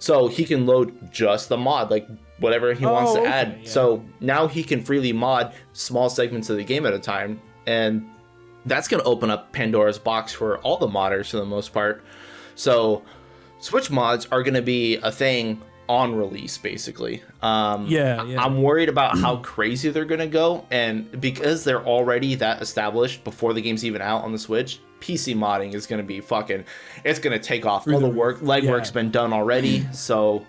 So he can load just the mod, like whatever he wants to add. Yeah. So now he can freely mod small segments of the game at a time. And that's going to open up Pandora's box for all the modders for the most part. So Switch mods are going to be a thing on release, basically. I'm worried about how crazy they're gonna go, and because they're already that established before the game's even out on the Switch, PC modding is gonna be it's gonna take off. All the legwork's been done already, so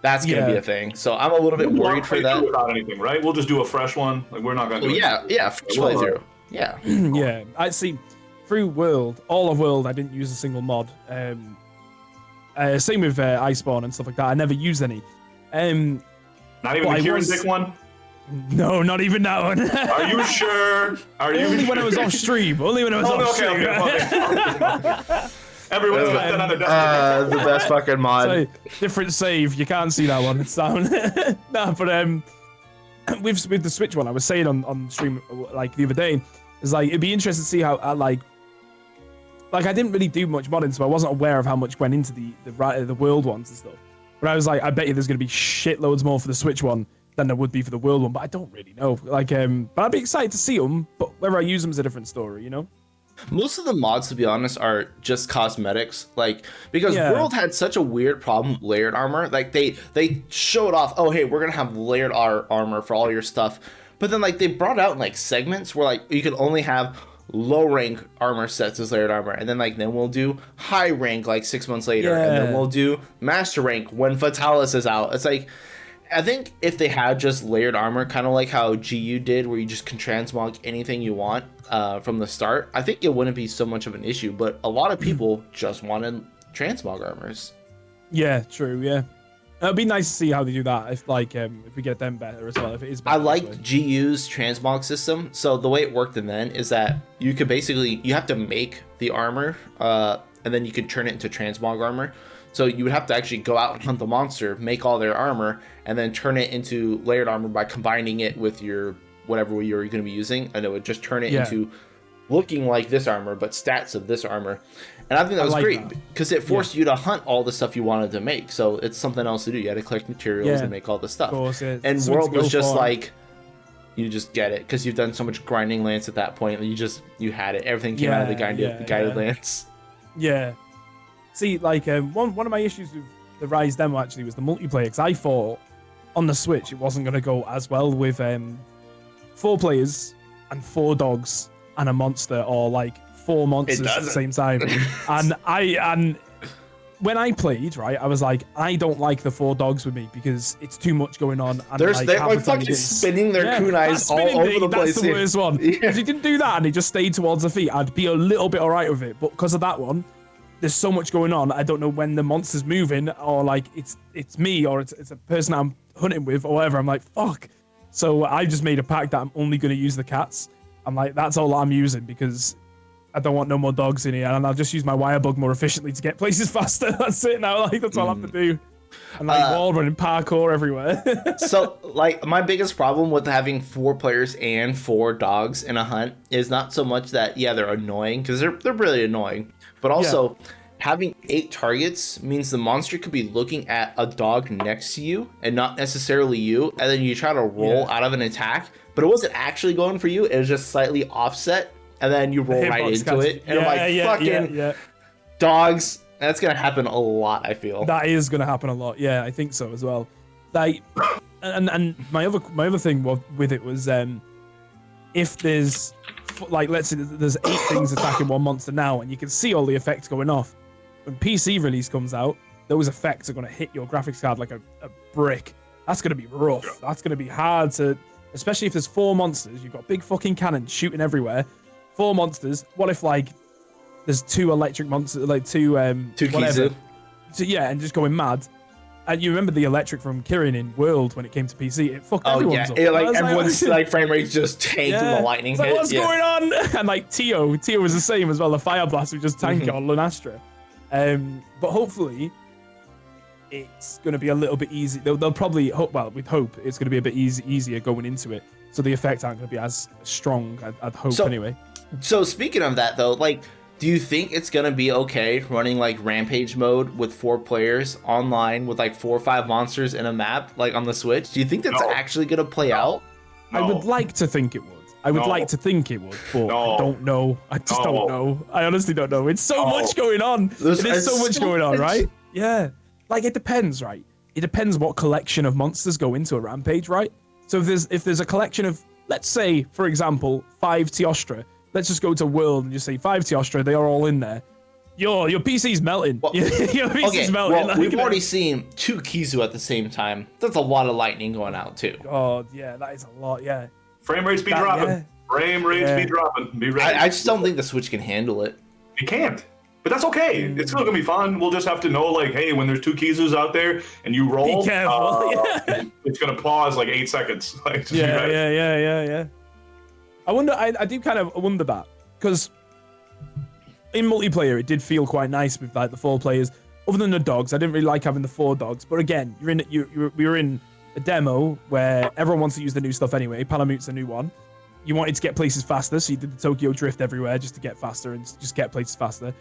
that's gonna be a thing. So I'm a little bit worried for that. Without anything, right? We'll just do a fresh one. Like, we're not gonna do fresh playthrough. Yeah, I see. Through World, all of World, I didn't use a single mod. Same with Iceborne and stuff like that. I never used any. Not even the Kieran Dick one? No, not even that one. Are you sure? Only when I was off stream. Only when I was off stream. Everyone's got that on their desk. The best fucking mod. So, different save. You can't see that one. It's down. No, but with the Switch one, I was saying on stream like the other day, is like it'd be interesting to see how like I didn't really do much modding, so I wasn't aware of how much went into the World ones and stuff. But I was like, I bet you there's gonna be shitloads more for the Switch one than there would be for the World one. But I don't really know. Like, but I'd be excited to see them. But whether I use them is a different story, Most of the mods, to be honest, are just cosmetics. Like, because World had such a weird problem with layered armor. Like they showed off, oh hey, we're gonna have layered armor for all your stuff. But then like they brought out in like segments where like you could only have low rank armor sets as layered armor, and then we'll do high rank like 6 months later, and then we'll do master rank when Fatalis is out. It's like, I think if they had just layered armor, kind of like how GU did, where you just can transmog anything you want from the start, I think it wouldn't be so much of an issue. But a lot of people just wanted transmog armors. Yeah, true. Yeah, it'd be nice to see how they do that. If if we get them better as well. If it is better, I liked GU's transmog system. So the way it worked then is that you could basically, you have to make the armor, and then you can turn it into transmog armor. So you would have to actually go out and hunt the monster, make all their armor, and then turn it into layered armor by combining it with your whatever you're going to be using, and it would just turn it into looking like this armor, but stats of this armor. And I think that was great because it forced you to hunt all the stuff you wanted to make. So it's something else to do. You had to collect materials and make all the stuff. Of course, and World was just like, you just get it because you've done so much grinding lance at that point. You had it. Everything came out of the guided lance. Yeah. See, one of my issues with the Rise demo actually was the multiplayer, because I thought on the Switch it wasn't going to go as well with 4 players and 4 dogs and a monster, or 4 monsters at the same time. and when I played, right, I was like, I don't like the 4 dogs with me because it's too much going on. And they're fucking spinning their kunais all over the place. That's the worst one. If you didn't do that and they just stayed towards the feet, I'd be a little bit alright with it. But because of that one, there's so much going on. I don't know when the monster's moving, or it's me, or it's a person I'm hunting with, or whatever. I'm like, fuck. So I just made a pack that I'm only going to use the cats. I'm like, that's all I'm using because I don't want no more dogs in here, and I'll just use my wire bug more efficiently to get places faster. That's it now. That's all I have to do. And wall running, parkour everywhere. So my biggest problem with having 4 players and 4 dogs in a hunt is not so much that they're annoying, because they're really annoying, but also having 8 targets means the monster could be looking at a dog next to you and not necessarily you, and then you try to roll out of an attack, but it wasn't actually going for you. It was just slightly offset, and then you roll right into it, and I'm like, fucking dogs. That's gonna happen a lot, I feel. That is gonna happen a lot. Yeah, I think so as well. And my other thing with it was if there's let's say there's 8 things attacking one monster now, and you can see all the effects going off. When PC release comes out, those effects are gonna hit your graphics card like a brick. That's gonna be rough. That's gonna be hard to, especially if there's 4 monsters. You've got big fucking cannons shooting everywhere. 4 monsters. What if there's 2 electric monsters, 2 whatever. Kizu. So, and just going mad. And you remember the electric from Kirin in World when it came to PC? It fucked everyone's up. Everyone's frame rate just tanked when the lightning hit. What's going on? And Tio was the same as well. The Fire Blast was just tanking on Lunastra. But hopefully, it's going to be a little bit easy. They'll probably we'd hope it's going to be a bit easier going into it, so the effects aren't going to be as strong. I'd hope anyway. So speaking of that though, do you think it's gonna be okay running Rampage mode with 4 players online with 4 or 5 monsters in a map on the Switch? Do you think that's actually gonna play out? I would like to think it would. I would like to think it would, but I don't know. I just don't know. I honestly don't know. It's so much going on. There's so much going on, right? Yeah. It depends, right? It depends what collection of monsters go into a Rampage, right? So if there's a collection of, let's say, for example, 5 Teostra. Let's just go to World and just say 5 Teostra, they are all in there. Your PC's melting. Well, your PC's melting. Well, we've already seen 2 Kizu at the same time. That's a lot of lightning going out too. Oh, yeah, that is a lot, yeah. Frame rates be dropping. Yeah. Frame rates be dropping. Be ready. I just don't think the Switch can handle it. It can't. But that's okay. It's still gonna be fun. We'll just have to know, hey, when there's 2 Kizus out there and you roll, be careful. It's gonna pause 8 seconds. Yeah. I wonder. I do kind of wonder that, because in multiplayer it did feel quite nice with the 4 players. Other than the dogs, I didn't really like having the 4 dogs. But again, we were in a demo where everyone wants to use the new stuff anyway. Palamute's a new one. You wanted to get places faster, so you did the Tokyo Drift everywhere just to get faster and just get places faster.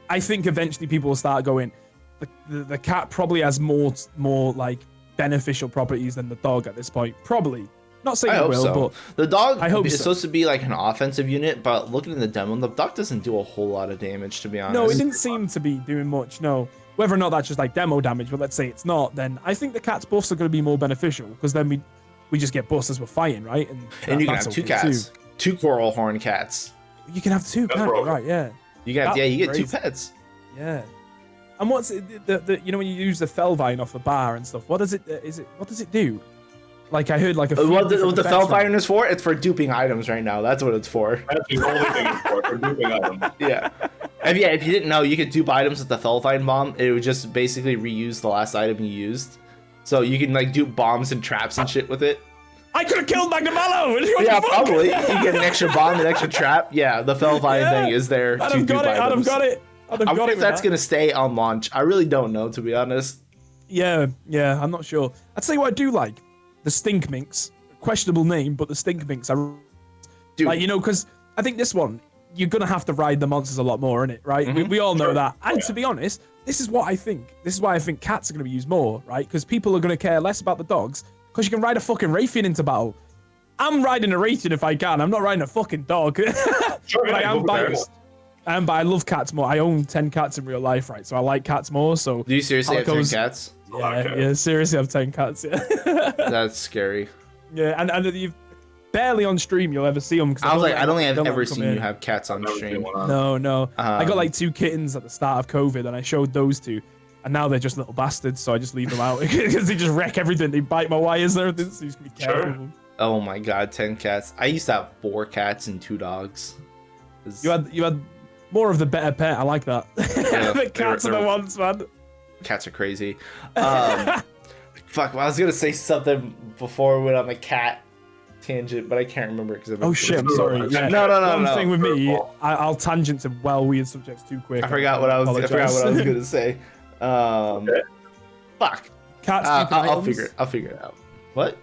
I think eventually people will start going, the cat probably has more beneficial properties than the dog at this point. Probably. Not saying it will, but the dog is supposed to be an offensive unit, but looking in the demo, the dog doesn't do a whole lot of damage, to be honest. No, it didn't seem to be doing much, no. Whether or not that's just demo damage, but let's say it's not, then I think the cat's buffs are going to be more beneficial, because then we just get buffs as we're fighting, right? And you can have 2 cats. Too. 2 coral horn cats. You can have two, That's can't you? broken. Right? Yeah. You got That's you get two crazy. pets. Yeah. And what's it, the you know when you use the Felvine off the bar and stuff? What does it what does it do? Like I heard like a few What different the effects fell from it. fire is for? It's for duping items right now. That's what it's for. That's the only thing it's for duping items. Yeah. If you didn't know, you could dupe items with the Felvine bomb. It would just basically reuse the last item you used. So you can like dupe bombs and traps and shit with it. I could have killed Magnamello! Yeah, probably. You get an extra bomb, an extra trap. Yeah, the Felvine Yeah. thing is there I'd to have dupe got it, I'd have items. got it. I'd have I got wonder it if with that's that. gonna stay on launch. I really don't know, to be honest. Yeah, I'm not sure. I'd say what I do like. The Stink Minks. Questionable name, but the Stink Minks are... Dude. Like, you know, because I think this one, you're going to have to ride the monsters a lot more, innit, right? We all know Sure. that. And to be honest, this is what I think. This is why I think cats are going to be used more, right? Because people are going to care less about the dogs, because you can ride a fucking Raytheon into battle. I'm riding a Raytheon if I can. I'm not riding a fucking dog. Sure, But I yeah, am go for biased. But I love cats more. I own 10 cats in real life, right? So I like cats more, so... Do you seriously have 10 Calicos- cats? Yeah, seriously, I have 10 cats, yeah. That's scary. Yeah, and you've barely on stream you'll ever see them. I was like, I don't think I've let ever them come seen in. you have cats on stream. No. I got Um, like 2 kittens at the start of COVID, and I showed those 2, and now they're just little bastards, so I just leave them out because they just wreck everything. They bite my wires and everything, so you just gotta be careful Sure. of them. Oh my god, 10 cats. I used to have 4 cats and 2 dogs. You had more of the better pet. I like that. Yeah, The cats are the they're- ones, man. Cats are crazy. Fuck, well, I was gonna say something before we went on the cat tangent, but I can't remember because Oh shit, I'm sorry. Yeah. No. One thing with me, I'll tangent to weird subjects too quick. I forgot what I was Apologise. gonna say. Fuck. Cats duping I'll items. I'll figure it out. What?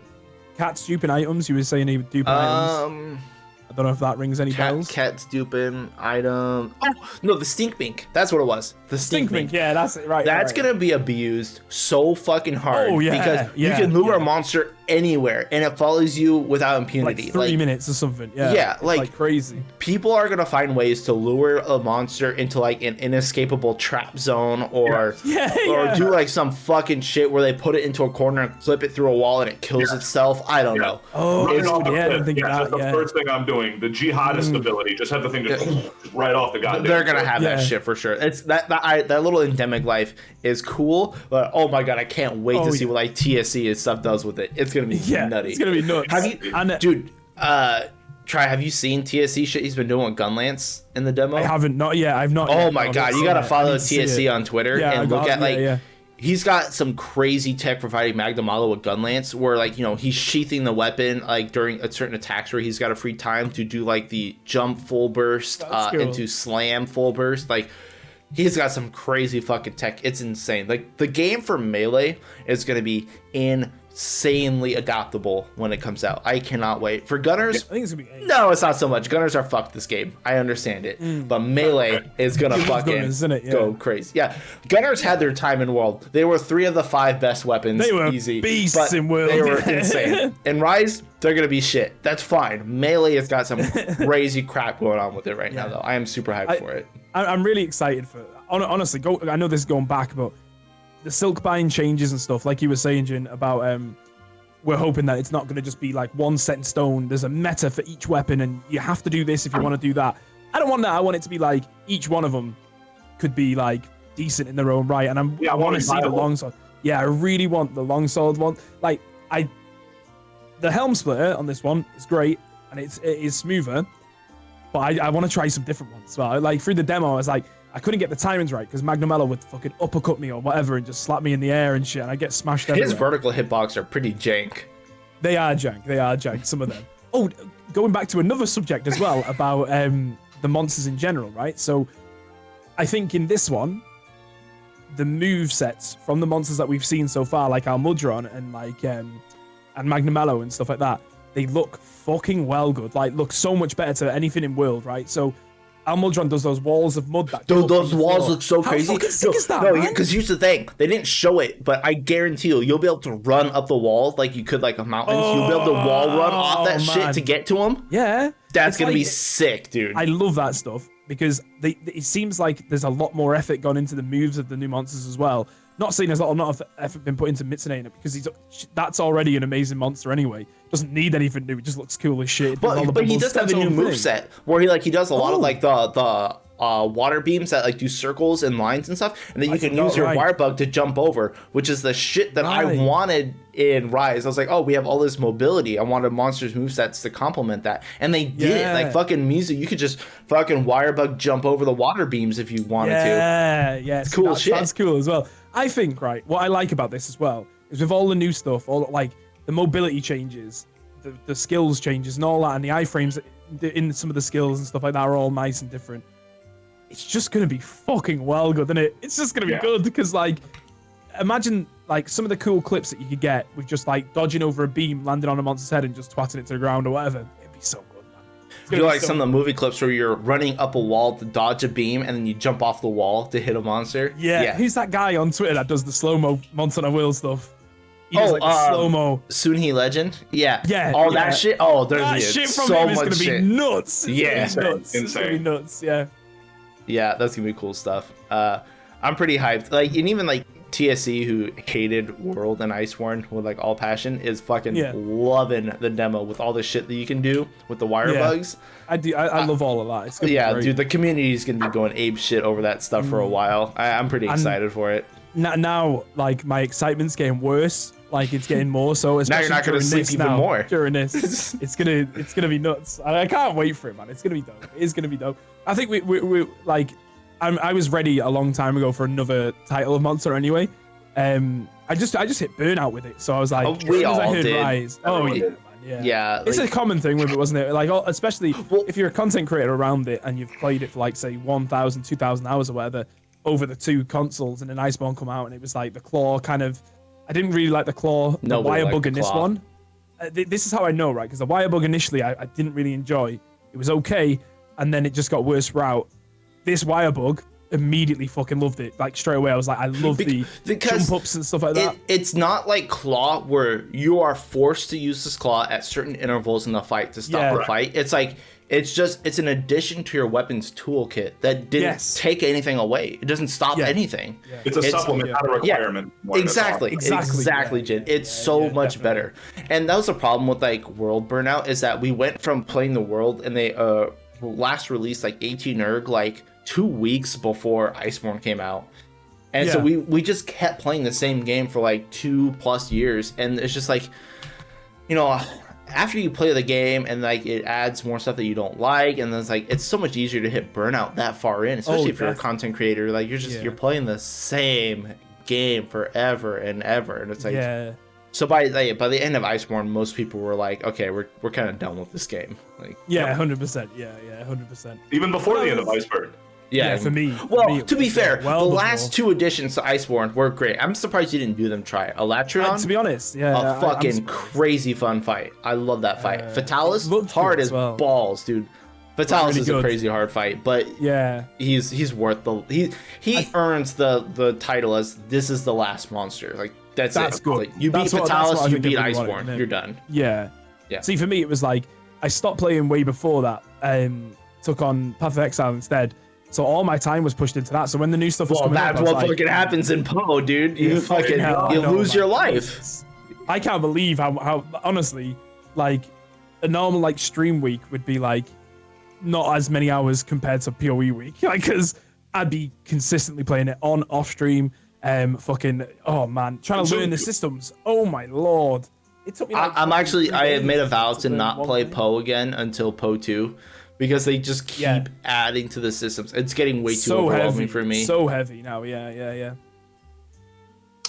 Cats duping items. You were saying he would dupe items. I don't know if that rings any bells. Cat's duping item. Oh no, the stink mink. That's what it was. The stink mink. Yeah, that's it. Right. That's right. gonna be abused so fucking hard. Oh, yeah, because yeah, you can lure yeah. a monster anywhere and it follows you without like impunity. 3 minutes or something. Yeah. Yeah, It's, like- crazy. People are gonna find ways to lure a monster into like an inescapable trap zone or Yeah. do like some fucking shit where they put it into a corner and clip it through a wall and it kills itself. I don't know. Oh, Running off the yeah, I cliff. didn't think of That's that. the Yeah. first thing I'm doing. The jihadist ability. Just have the thing just right off the goddamn. They're gonna have Yeah. that shit for sure. It's that little endemic life is cool, but oh my god, I can't wait to Oh, see yeah. what like TSC and stuff does with it. It's gonna be Yeah, nutty. it's gonna be nuts. Have you, And, dude? Have you seen TSC shit he's been doing with Gunlance in the demo? I haven't. Not yet. I've not. Oh yet. my I've god, not you seen gotta it. I follow need to see TSC it. on Twitter Yeah, and look at like. yeah. He's got some crazy tech providing Magnum Model with Gunlance where like, you know, he's sheathing the weapon like during a certain attacks where he's got a free time to do like the jump full burst That's cool. into slam full burst. Like he's got some crazy fucking tech. It's insane. Like the game for Melee is going to be insanely adaptable when it comes out. I cannot wait. For Gunners, I think it's gonna be. no, it's not so much. Gunners are fucked this game. I understand it. But Melee is gonna You love fucking Gunners, isn't it? Yeah. go crazy. Yeah. Gunners had their time in World. They were 3 of the 5 best weapons. They were easy. beasts but in World. They were insane. In Rise, they're gonna be shit. That's fine. Melee has got some crazy crap going on with it right now, though. I am super hyped for it. I'm really excited for. Honestly, I know this is going back, but the Silkbind changes and stuff, like you were saying, Jin, about we're hoping that it's not going to just be like one set in stone. There's a meta for each weapon, and you have to do this if you want to do that. I don't want that. I want it to be like each one of them could be like decent in their own right, and I want to see the longsword. Yeah, I really want the longsword one. Like the helm splitter on this one is great, and it is smoother. But I want to try some different ones. So like through the demo, I was like, I couldn't get the timings right because Magnamello would fucking uppercut me or whatever and just slap me in the air and shit, and I get smashed everywhere. His vertical hitbox are pretty jank. They are jank, some of them. Oh, going back to another subject as well about the monsters in general, right? So I think in this one, the move sets from the monsters that we've seen so far, like Almudron and like and Magnamello and stuff like that, they look fucking well good. Like look so much better to anything in World, right? So Almudron does those walls of mud that Those walls look so How crazy. fucking sick is that, no, man? because here's the thing. They didn't show it, but I guarantee you'll be able to run up the wall like you could like a mountain. You'll be able to wall run off that shit man. to get to them. Yeah. That's It's going to like- be sick, dude. I love that stuff because it seems like there's a lot more effort gone into the moves of the new monsters as well. Not saying there's not a lot of effort been put into mixinating it, because that's already an amazing monster anyway. Doesn't need anything new. It just looks cool as shit. But he does have a new moveset where he does a lot of like the water beams that like do circles and lines and stuff, and then you can use your wire bug to jump over, which is the shit that I wanted in Rise. I was like, oh, we have all this mobility. I wanted monsters movesets to complement that, and they did it. Like fucking Mizu, you could just fucking wire bug jump over the water beams if you wanted to. Yeah, it's cool shit. That's cool as well. I think what I like about this as well is with all the new stuff, all like the mobility changes, the skills changes, and all that, and the iframes in some of the skills and stuff like that are all nice and different. It's just gonna be fucking well good, isn't it? It's just gonna be good, because like, imagine like some of the cool clips that you could get with just like dodging over a beam, landing on a monster's head, and just twatting it to the ground or whatever. It'd be so good, man. You know, like some of the movie clips where you're running up a wall to dodge a beam, and then you jump off the wall to hit a monster. Yeah. Who's that guy on Twitter that does the slow-mo monster on wheel stuff? He does like the slow-mo. Sunhee Legend? Yeah. All that shit? Oh, there's that shit from so him is much gonna shit. be nuts. It's gonna be nuts. Insane. It's gonna be nuts, yeah. Yeah, that's gonna be cool stuff. I'm pretty hyped. Like, and even like TSC, who hated World and Iceborne with like all passion, is fucking loving the demo with all the shit that you can do with the wire bugs. I do. I love all of that. It's gonna be great. Dude, the community is gonna be going ape shit over that stuff for a while. I'm pretty excited for it. Now, like, my excitement's getting worse. Like, it's getting more so. Now you're not gonna sleep even more during this. it's gonna be nuts. I can't wait for it, man. It's gonna be dope. It is gonna be dope. I think we like. I was ready a long time ago for another title of Monster anyway. I just hit burnout with it, so I was like, we all did. Rise. Oh yeah, man, yeah. It's a common thing with it, wasn't it? Like, especially if you're a content creator around it and you've played it for like say 1,000, 2,000 hours or whatever over the two consoles, and then Iceborne come out and it was like the claw kind of. I didn't really like the claw, the wire bug in this one. This is how I know, right? Because the wire bug initially I didn't really enjoy. It was okay, and then it just got worse route. This wire bug, immediately fucking loved it. Like straight away, I was like, I love the jump ups and stuff like that. It's not like claw where you are forced to use this claw at certain intervals in the fight to stop the fight. It's like it's an addition to your weapons toolkit that didn't take anything away. It doesn't stop anything. Yeah. It's a supplement, not a requirement. Exactly, Jin. It's so much better. And that was the problem with like World Burnout, is that we went from playing the World and they last released like 18 erg like 2 weeks before Iceborne came out. And so we just kept playing the same game for like 2+ years, and it's just like, you know, after you play the game and like it adds more stuff that you don't like, and then it's like it's so much easier to hit burnout that far in, especially if you're a content creator. Like you're playing the same game forever and ever, and it's like so by the end of Iceborne, most people were like, okay, we're kind of done with this game. Like 100%. Yeah, 100%. Even before the end of Iceborne. Yeah, for me. Well, to be fair, the last 2 additions to Iceborne were great. I'm surprised you didn't do them try. Elatrion, to be honest, a fucking crazy fun fight. I love that fight. Fatalis, hard as balls, dude. Fatalis really is a crazy hard fight, but he's worth the he earns the title as this is the last monster. Like that's it. Good. Like, you beat Fatalis, you beat Iceborne, you're done. Yeah. See, for me, it was like I stopped playing way before that. Took on Path of Exile instead. So all my time was pushed into that. So when the new stuff was coming that's up, what fucking happens in Poe, dude. You fucking you lose your life. I can't believe how honestly, like a normal like stream week would be like not as many hours compared to PoE week. Like, because I'd be consistently playing it on off stream. Fucking trying to learn the systems. Oh my lord. It took me. Like I have made a vow to not play Poe again until Poe 2. Because they just keep adding to the systems. It's getting way too overwhelming for me. So heavy now, yeah.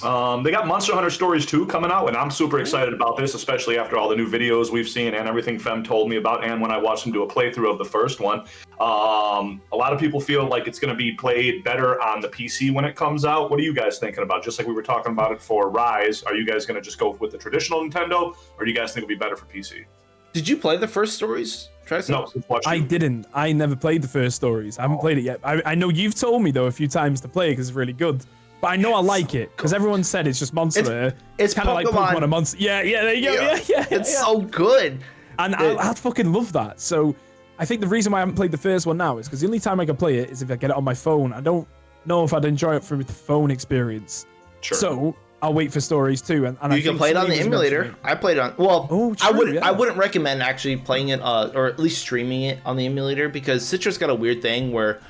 They got Monster Hunter Stories 2 coming out, and I'm super excited about this, especially after all the new videos we've seen and everything Fem told me about, and when I watched him do a playthrough of the first one. A lot of people feel like it's going to be played better on the PC when it comes out. What are you guys thinking about? Just like we were talking about it for Rise, are you guys going to just go with the traditional Nintendo, or do you guys think it'll be better for PC? Did you play the first Stories? No, I didn't. I never played the first Stories. I haven't played it yet. I know you've told me though a few times to play it because it's really good. But I know I like it because everyone said it's just Monster. It's kind of like Pokemon and Monster. Yeah. There you go. Yeah. It's so good. And I'd fucking love that. So I think the reason why I haven't played the first one now is because the only time I can play it is if I get it on my phone. I don't know if I'd enjoy it from the phone experience. Sure. So I'll wait for stories too. And you can play it on the emulator. I played it on. Well, I wouldn't recommend actually playing it, or at least streaming it on the emulator, because Citra's got a weird thing where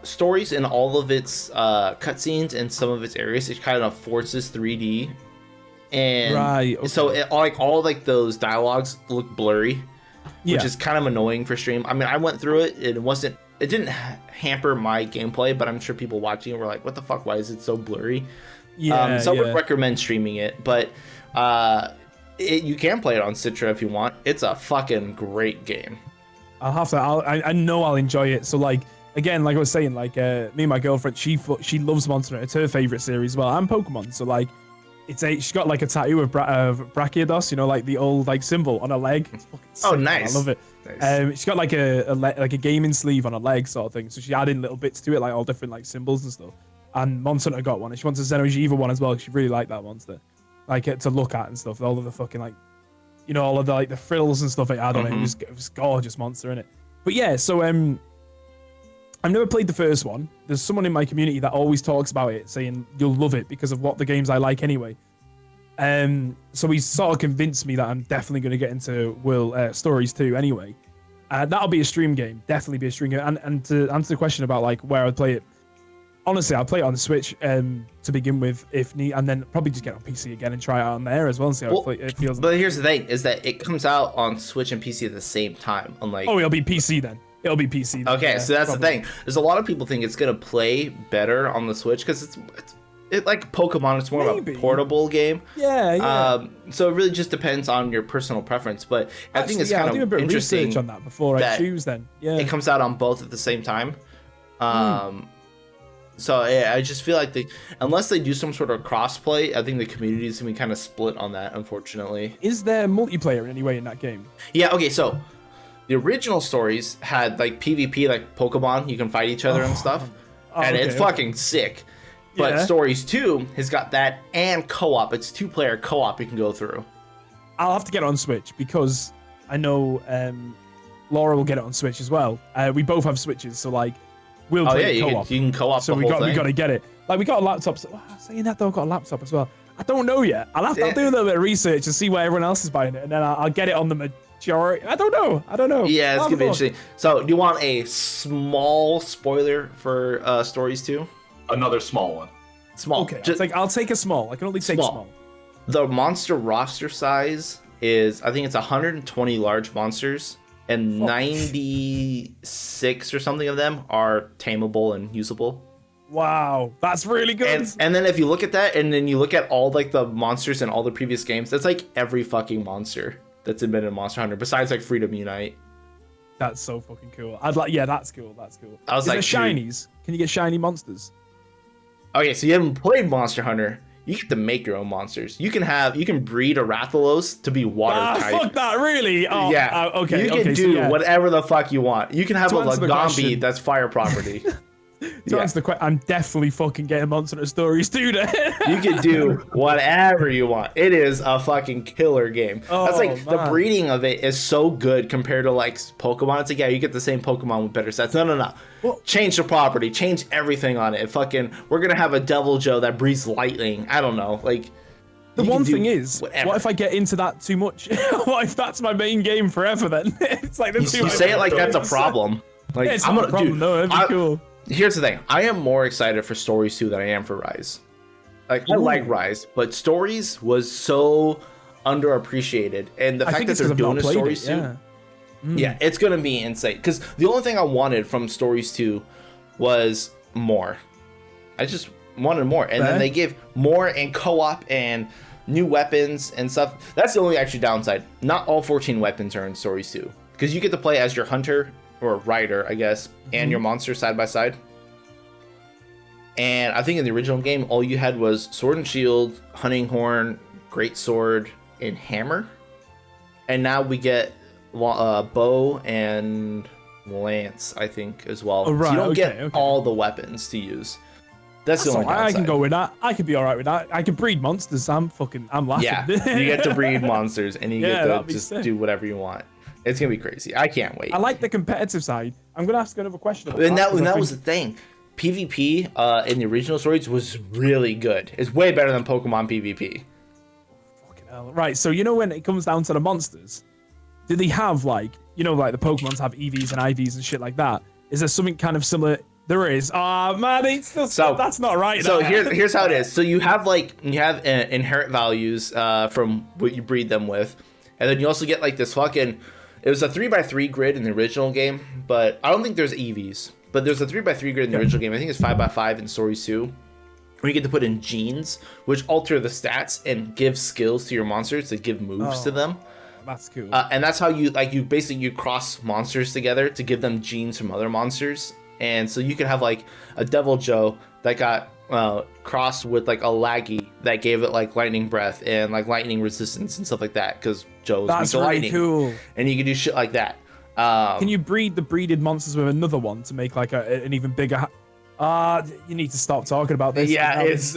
stories in all of its cutscenes and some of its areas, it kind of forces 3D, and so all like those dialogues look blurry, which is kind of annoying for stream. I mean, I went through it. It didn't hamper my gameplay, but I'm sure people watching it were like, "What the fuck? Why is it so blurry?" I would recommend streaming it, but you can play it on Citra if you want. It's a fucking great game. I'll have to. I know I'll enjoy it. So like again, like I was saying, like me and my girlfriend, she loves Monster Hunter. It's her favorite series. Well, and Pokemon. So like, she's got like a tattoo of Brachiodos, you know, like the old like symbol on her leg. It's fucking sick. Oh, nice. I love it. Nice. She's got like a gaming sleeve on her leg, sort of thing. So she added little bits to it, like all different like symbols and stuff. And Monster Hunter got one, and she wants a Xeno'jiiva one as well. She really liked that monster, like to look at and stuff. All of the fucking like, you know, all of the like the frills and stuff it had on it. It was gorgeous monster in it. But yeah, so I've never played the first one. There's someone in my community that always talks about it, saying you'll love it because of what the games I like anyway. So he sort of convinced me that I'm definitely going to get into Stories 2 anyway. That'll be a stream game, definitely be a stream game. And to answer the question about like where I'd play it, honestly, I'll play it on the Switch to begin with, if need, and then probably just get on PC again and try it on there as well and see how it feels. But here's the thing: is that it comes out on Switch and PC at the same time. Unlike it'll be PC then. It'll be PC. Then, okay, so that's probably the thing. There's a lot of people think it's gonna play better on the Switch because it's like Pokemon. It's more of a portable game. Yeah. So it really just depends on your personal preference. But I think it's kind of interesting. I'll do a bit of research on that before I choose. Then it comes out on both at the same time. So I just feel like unless they do some sort of crossplay, I think the community is gonna be kind of split on that, unfortunately. Is there multiplayer in any way in that game? Yeah. Okay. So the original Stories had like PvP, like Pokemon. You can fight each other and stuff, and it's fucking sick. But Stories 2 has got that and co-op. It's 2-player co-op you can go through. I'll have to get it on Switch because I know Laura will get it on Switch as well. We both have Switches, so like. We'll play co-op. You can co-op so the whole thing. we got to get it. Like we got a laptop. Saying that though, I've got a laptop as well. I don't know yet. I'll do a little bit of research and see why everyone else is buying it, and then I'll get it on the majority. I don't know. Yeah, it's gonna be interesting. So, do you want a small spoiler for Stories 2? Another small one. Small. Okay. I'll take a small. I can only take small. The monster roster size is, I think it's 120 large monsters. And 96 or something of them are tameable and usable. Wow, that's really good. And then if you look at that, and then you look at all like the monsters in all the previous games, that's like every fucking monster that's been in Monster Hunter, besides like Freedom Unite. That's so fucking cool. That's cool. I was like, shinies? Can you get shiny monsters? Okay, so you haven't played Monster Hunter. You get to make your own monsters. You can breed a Rathalos to be water type. Fuck that, really? Oh, yeah. Okay. You can do whatever the fuck you want. You can have a Lagombi that's fire property. To answer the question, I'm definitely fucking getting Monster Hunter Stories too. You can do whatever you want. It is a fucking killer game. That's like the breeding of it is so good compared to like Pokemon. It's like, yeah, you get the same Pokemon with better stats. No. Well, change the property, change everything on it. We're gonna have a Devil Joe that breathes lightning. I don't know, like. The one thing is, what if I get into that too much? What if that's my main game forever? Then it's like you say it like that's a problem. Like it's not a problem. No, that'd be cool. Here's the thing. I am more excited for Stories 2 than I am for Rise. Like, I like Rise, but Stories was so underappreciated. And the fact that they're doing a Stories 2, yeah, it's going to be insane. Because the only thing I wanted from Stories 2 was more. I just wanted more. And then they gave more and co-op and new weapons and stuff. That's the only actually downside. Not all 14 weapons are in Stories 2. Because you get to play as your hunter, or rider, I guess, and your monster side by side. And I think in the original game, all you had was sword and shield, hunting horn, great sword, and hammer. And now we get bow and lance, I think, as well. Oh, right. So you don't get all the weapons to use. That's the only downside. I can go with that. I could be all right with that. I can breed monsters. I'm laughing. Yeah, you get to breed monsters, and you get to just do whatever you want. It's gonna be crazy. I can't wait. I like the competitive side. I'm gonna ask another question about that was the thing. PvP in the original stories was really good. It's way better than Pokemon PvP. Fucking hell. Right, so you know when it comes down to the monsters, do they have like, you know, like the Pokemons have EVs and IVs and shit like that? Is there something kind of similar? There is. Ah, man, that's not right. So here's how it is. So you have inherent values from what you breed them with, and then you also get like this fucking. It was a 3x3 grid in the original game, but I don't think there's EVs. But there's a 3x3 grid in the original game. I think it's 5x5 in Stories 2. Where you get to put in genes, which alter the stats and give skills to your monsters to give moves to them. That's cool. And that's how you you cross monsters together to give them genes from other monsters. And so you can have like a Devil Joe that got crossed with like a Laggy that gave it like lightning breath and like lightning resistance and stuff like that because Joe's weak to lightning. Cool. And you can do shit like that. Can you breed the breeded monsters with another one to make like an even bigger? You need to stop talking about this. Yeah, it's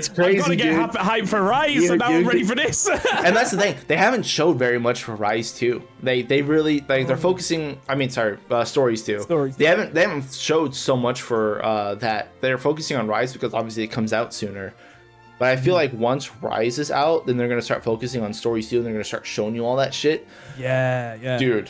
crazy. I've got to get hyped for Rise, so now I'm ready for this. And that's the thing; they haven't showed very much for Rise 2. They really they're focusing. I mean, sorry, Stories 2. They haven't showed so much for that. They're focusing on Rise because obviously it comes out sooner. But I feel like once Rise is out, then they're gonna start focusing on Stories 2, and they're gonna start showing you all that shit. Yeah. Dude,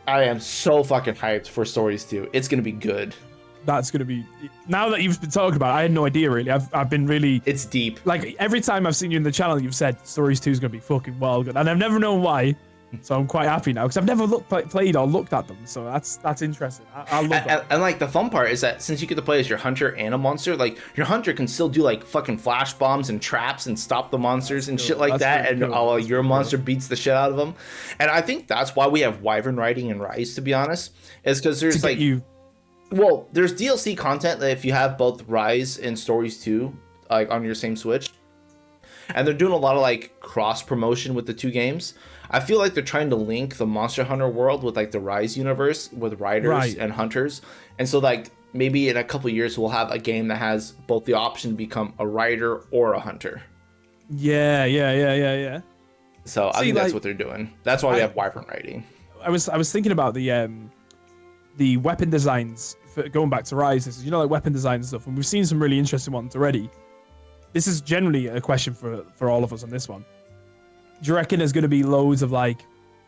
I am so fucking hyped for Stories 2. It's gonna be good. That's gonna be. Now that you've been talking about it, I had no idea really. I've been really. It's deep. Like every time I've seen you in the channel, you've said Stories 2 is gonna be fucking wild good, and I've never known why. So I'm quite happy now because I've never played or looked at them. So that's interesting. I love that. And like the fun part is that since you get to play as your hunter and a monster, like your hunter can still do like fucking flash bombs and traps and stop the monsters and shit like that, and your monster beats the shit out of them. And I think that's why we have Wyvern riding in Rise, to be honest, is because there's like well, there's DLC content that if you have both Rise and Stories 2 like on your same Switch, and they're doing a lot of like cross promotion with the two games. I feel like they're trying to link the Monster Hunter world with like the Rise universe with riders and hunters, and so like maybe in a couple of years we'll have a game that has both the option to become a rider or a hunter. Yeah. So I think that's what they're doing. That's why we have Wyvern riding. I was thinking about the weapon designs for going back to Rise. This is, you know, like weapon design and stuff, and we've seen some really interesting ones already. This is generally a question for all of us on this one. Do you reckon there's going to be loads of like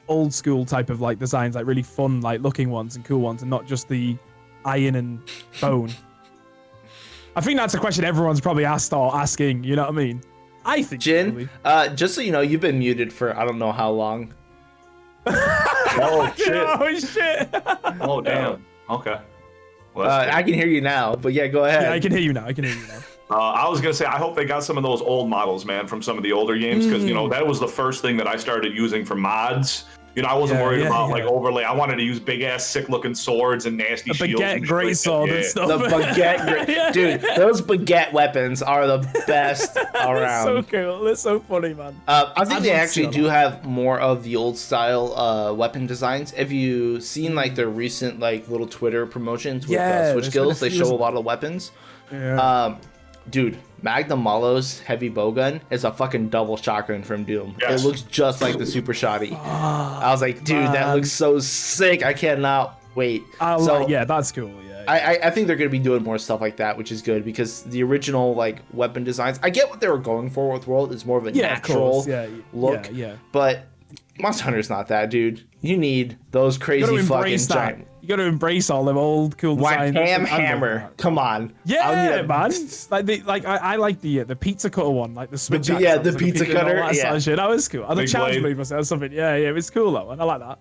old school type of like designs, like really fun, like looking ones and cool ones, and not just the iron and bone? I think that's a question everyone's probably asked or asking. You know what I mean? I think. Jin, just so you know, you've been muted for I don't know how long. Oh shit! Oh shit! Oh damn. Okay. Well, I can hear you now, but yeah, go ahead. Yeah, I can hear you now. I was gonna say I hope they got some of those old models, man, from some of the older games, because you know that was the first thing that I started using for mods. You know, I wasn't worried about like overlay. I wanted to use big ass, sick looking swords and nasty shields. Baguette greatsword and stuff. The baguette, dude, those baguette weapons are the best around. So cool. That's so funny, man. I think they actually do have more of the old style weapon designs. Have you seen like their recent like little Twitter promotions with Switch Skills? They show a lot of weapons. Yeah. Dude, Magnum Malo's heavy bowgun is a fucking double shotgun from Doom. Yes. It looks just like the Super Shoddy. I was like, dude, that looks so sick. I cannot wait. Yeah, that's cool. Yeah. I think they're going to be doing more stuff like that, which is good because the original like weapon designs, I get what they were going for with World. It's more of a natural look. Yeah. But Monster Hunter's not that, dude. You need those crazy fucking giant. You got to embrace all them old cool designs. Hammer, come on. Yeah, man. I like the pizza cutter one, like the switch. The pizza cutter. That was cool. The charge blade was something. Yeah, it was cool that one. I like that.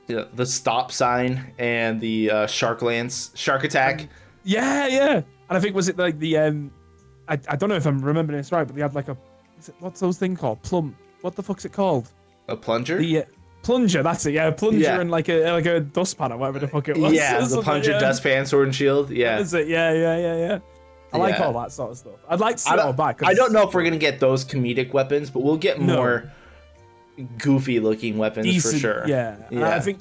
Yeah, the stop sign and the shark attack. Yeah. And I think was it like the I don't know if I'm remembering this right, but they had like what's those things called? What the fuck's it called? A plunger? The plunger, that's it. Yeah, a plunger and like a dustpan or whatever the fuck it was. Yeah, the plunger, dustpan, sword and shield. Yeah. That's it. Yeah. I like all that sort of stuff. I'd like to see it all back. I don't know if we're gonna get those comedic weapons, but we'll get more goofy looking weapons for sure. Yeah. I think,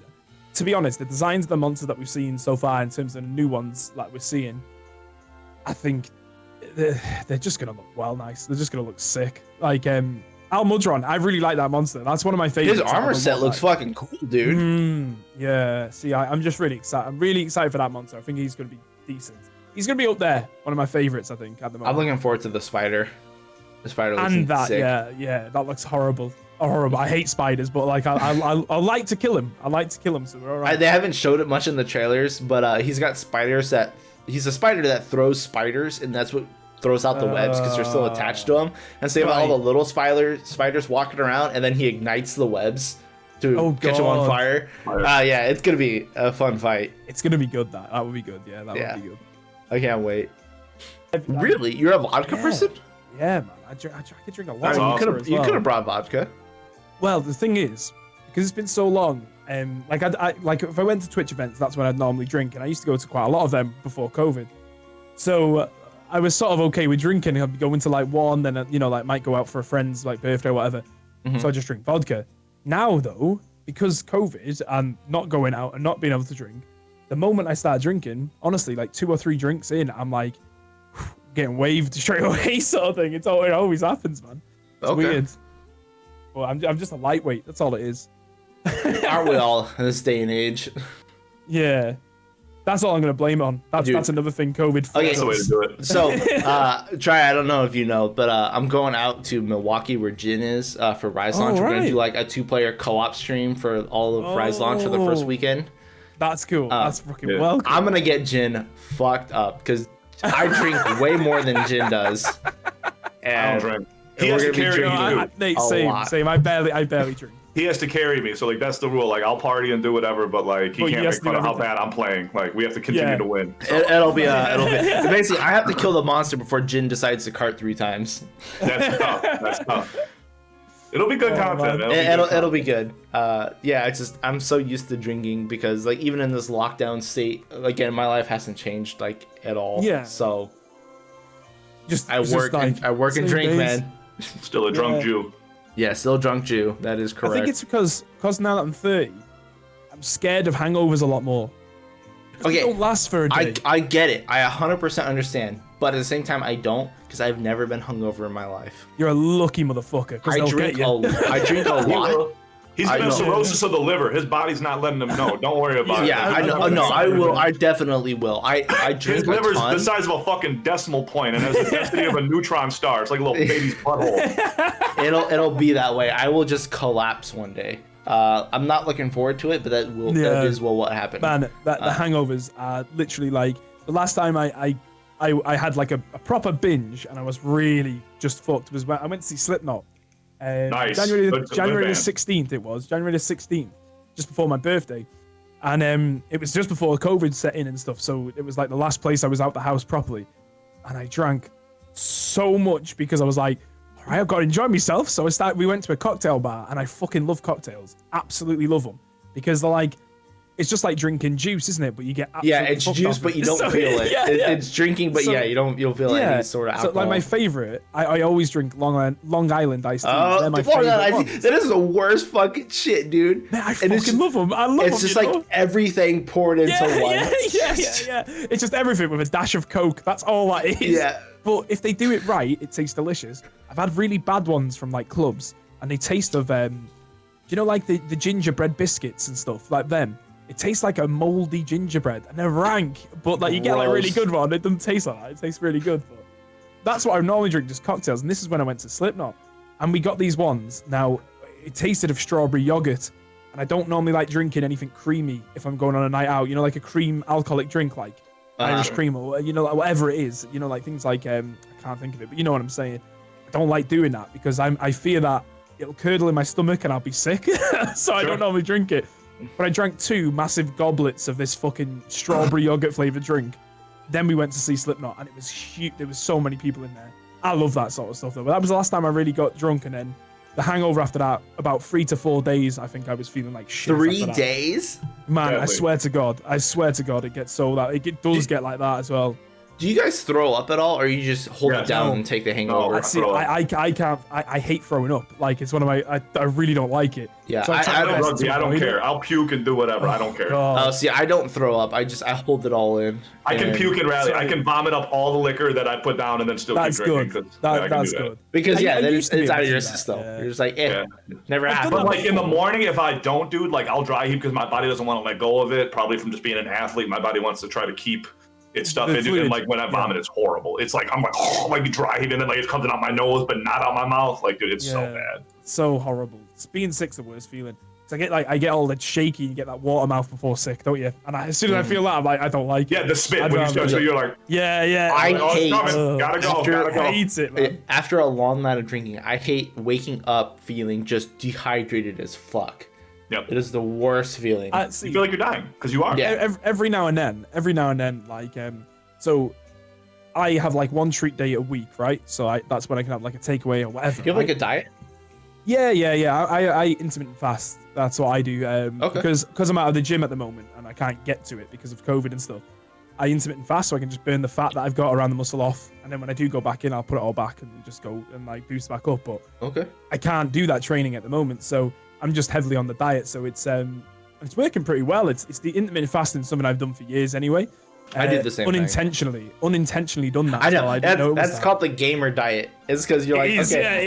to be honest, the designs of the monsters that we've seen so far in terms of the new ones like we're seeing, I think they're just gonna look nice. They're just gonna look sick. Like Almudron, I really like that monster. That's one of my favorites. His armor set looks fucking cool, dude. Yeah. See, I'm just really excited. I'm really excited for that monster. I think he's going to be decent. He's gonna be up there. One of my favorites, I think, at the moment. I'm looking forward to the spider. The spider looks And that, sick. yeah, that looks horrible. Horrible. I hate spiders, but like I like to kill him. I like to kill him, so we're all right. They haven't showed it much in the trailers, but he's got spiders that he's a spider that throws spiders, and that's what throws out the webs because they're still attached to him. And so you have all the little spiders walking around, and then he ignites the webs to catch them on fire. Yeah, it's gonna be a fun fight. It's gonna be good. That would be good. Yeah, that would be good. I can't wait. Really, you're a vodka person? Yeah, man. I could drink a lot. You could have brought vodka. Well, the thing is, because it's been so long, like if I went to Twitch events, that's when I'd normally drink, and I used to go to quite a lot of them before COVID. So I was sort of okay with drinking. I'd go into like one, then like might go out for a friend's like birthday or whatever. So I just drink vodka. Now though, because COVID and not going out and not being able to drink, the moment I start drinking, honestly, like 2 or 3 drinks in, I'm like getting waved straight away, sort of thing. It always happens, man. It's weird. Well, I'm just a lightweight. That's all it is. Aren't we all in this day and age? Yeah. That's all I'm going to blame it on. That's another thing COVID. Okay, that's the way to do it. So, I don't know if you know, but I'm going out to Milwaukee where Jin is for Rise Launch. We're going to do like a 2-player co-op stream for all of Rise Launch for the first weekend. That's cool. That's fucking welcome. I'm going to get Jin fucked up because I drink way more than Jin does. And I don't drink. He has to carry me too. Same. I barely drink. He has to carry me, so like that's the rule. Like I'll party and do whatever, but like he can't make fun of how bad I'm playing. Like we have to continue to win. So. It'll be basically I have to kill the monster before Jin decides to cart 3 times. That's tough. It'll be good content. It'll be good. I'm so used to drinking because like even in this lockdown state, again, my life hasn't changed like at all. Yeah. So I work and drink, man. Still a drunk Jew. Yeah, still drunk Jew. That is correct. I think it's because now that I'm 30, I'm scared of hangovers a lot more. Okay. They don't last for a day. I get it. I 100% understand. But at the same time, I don't because I've never been hungover in my life. You're a lucky motherfucker. I drink a lot. He's got cirrhosis of the liver. His body's not letting him know. Don't worry about it. Yeah, I know. No, I will. I definitely will. I drink His liver's the size of a fucking decimal point and has the density of a neutron star. It's like a little baby's butthole. It'll be that way. I will just collapse one day. I'm not looking forward to it, but that is what happened. Man, the hangovers are literally like the last time I had like a proper binge and I was really just fucked was when I went to see Slipknot. Nice. January the 16th it was. January the 16th, just before my birthday. And it was just before COVID set in and stuff. So it was like the last place I was out the house properly. And I drank so much because I was like, all right, I've got to enjoy myself. So we went to a cocktail bar and I fucking love cocktails. Absolutely love them. Because they're like, it's just like drinking juice, isn't it? But you get it's juice, but you don't feel it. It's drinking, but you don't feel any sort of alcohol. So like my favorite, I always drink Long Island iced tea. Oh, that is the worst fucking shit, dude. Man, I fucking love them. I love them. It's just like everything poured into one. Yeah. It's just everything with a dash of Coke. That's all that is. Yeah. But if they do it right, it tastes delicious. I've had really bad ones from like clubs, and they taste of like the gingerbread biscuits and stuff like them. It tastes like a moldy gingerbread and they're rank, but like you get like a really good one. It doesn't taste like that. It tastes really good. But that's what I normally drink, just cocktails. And this is when I went to Slipknot, and we got these ones. Now it tasted of strawberry yogurt, and I don't normally like drinking anything creamy if I'm going on a night out. You know, like a cream alcoholic drink, like Irish cream or like whatever it is. You know, like things like I can't think of it, but you know what I'm saying. I don't like doing that because I fear that it'll curdle in my stomach and I'll be sick. So I don't normally drink it. But I drank 2 massive goblets of this fucking strawberry yogurt flavored drink. Then we went to see Slipknot, and it was huge. There was so many people in there. I love that sort of stuff, though. But that was the last time I really got drunk, and then the hangover after that, about 3 to 4 days, I think I was feeling like shit. 3 days? Man, definitely. I swear to God, it gets so that it does get like that as well. Do you guys throw up at all, or you just hold it down and take the hangover? I can't. I hate throwing up. Like it's one of my. I really don't like it. Yeah, so I don't care. I'll puke and do whatever. I don't care. See, I don't throw up. I hold it all in. I can puke and rally. I can vomit up all the liquor that I put down and then still keep drinking. That's good. Because then it's out of your system. You're just like, never happened. But like in the morning, if I don't, dude, like I'll dry heave because my body doesn't want to let go of it. Probably from just being an athlete, my body wants to try to keep It's stuff The into it, fluid, and like when I vomit, it's horrible. It's like I'm like, oh, like dry heaving, and like it's coming out my nose, but not out my mouth. Like, dude, it's so bad. So horrible. Being sick's the worst feeling. So I get all that shaky, you get that water mouth before sick, don't you? And as soon as I feel that, I'm like, I don't like it. Yeah, the spit when you start, so you're like, yeah. I hate. Gotta go. I hate it, man. After a long night of drinking, I hate waking up feeling just dehydrated as fuck. Yep. It is the worst feeling. You feel like you're dying because you are. Yeah. Every now and then, like, so I have like one treat day a week, right? So that's when I can have like a takeaway or whatever. You have like a diet? Yeah. I intermittent fast. That's what I do. Okay. Because I'm out of the gym at the moment and I can't get to it because of COVID and stuff. I intermittent fast so I can just burn the fat that I've got around the muscle off, and then when I do go back in, I'll put it all back and just go and like boost back up. But okay, I can't do that training at the moment, so I'm just heavily on the diet. So it's working pretty well. It's the intermittent fasting, something I've done for years anyway. I did the same unintentionally done that. I know. So I that's called the gamer diet. It's because you're like,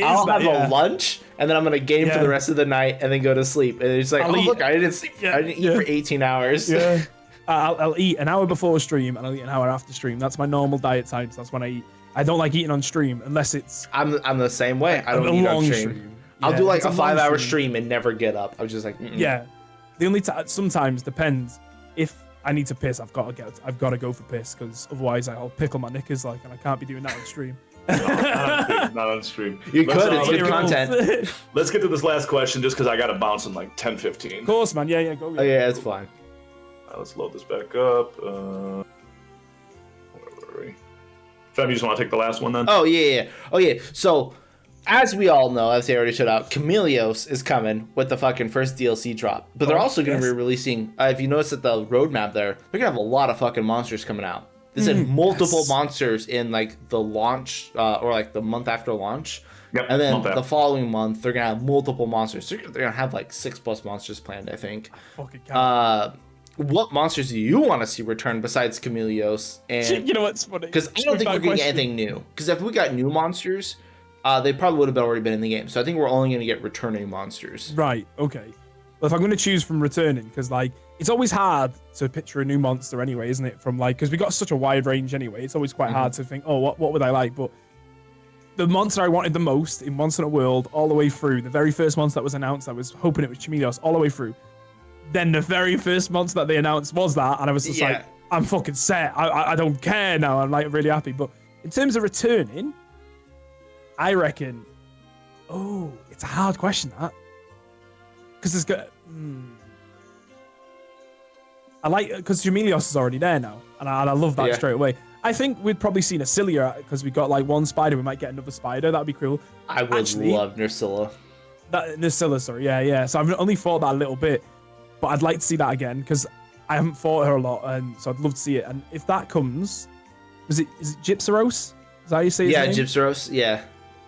I'll have a lunch and then I'm gonna game for the rest of the night and then go to sleep. And it's like, look, I didn't sleep. I didn't eat for 18 hours. Yeah. I'll eat an hour before stream and I'll eat an hour after stream. That's my normal diet time. So that's when I eat. I don't like eating on stream unless it's. I'm the same way. I don't eat on stream. I'll do like a 5-hour stream and never get up. I was just like, yeah. The only sometimes depends if I need to piss. I've got to go for piss because otherwise I'll pickle my knickers like, and I can't be doing that on stream. Not on stream. You could. It's good content. Let's get to this last question just because I got to bounce in like 10:15. Of course, man. Yeah. Go. Oh yeah, it's fine. Let's load this back up. Where were we? Fem, you just want to take the last one then? Oh yeah. So, as we all know, as they already showed out, Chameleos is coming with the fucking first DLC drop. But they're also going to be releasing. If you notice at the roadmap there, they're gonna have a lot of fucking monsters coming out. They said multiple monsters in like the launch or like the month after launch. Yep, and then the following month they're gonna have multiple monsters. They're gonna have like 6+ monsters planned, I think. Fucking count. What monsters do you want to see return besides Chameleos? And you know what's funny? Because I don't think we're getting anything new. Because if we got new monsters, they probably would have already been in the game. So I think we're only going to get returning monsters. Right. Okay. Well, if I'm going to choose from returning, because like it's always hard to picture a new monster anyway, isn't it? From like because we got such a wide range anyway. It's always quite hard to think, oh, what would I like? But the monster I wanted the most in Monster Hunter World, all the way through, the very first monster that was announced, I was hoping it was Chameleos all the way through. Then the very first monster that they announced was that, and I was just like, I'm fucking set. I don't care now. I'm like really happy. But in terms of returning, I reckon, it's a hard question that, because there's got. I like because Chameleos is already there now, and I love that straight away. I think we'd probably see Nacilla because we got like one spider. We might get another spider. That'd be cool. I would love Nacilla. Nacilla, sorry, yeah. So I've only thought that a little bit. But I'd like to see that again because I haven't fought her a lot, and so I'd love to see it. And if that comes, is it Gypsaros? Is that how you say his name? Gypsaros. Yeah,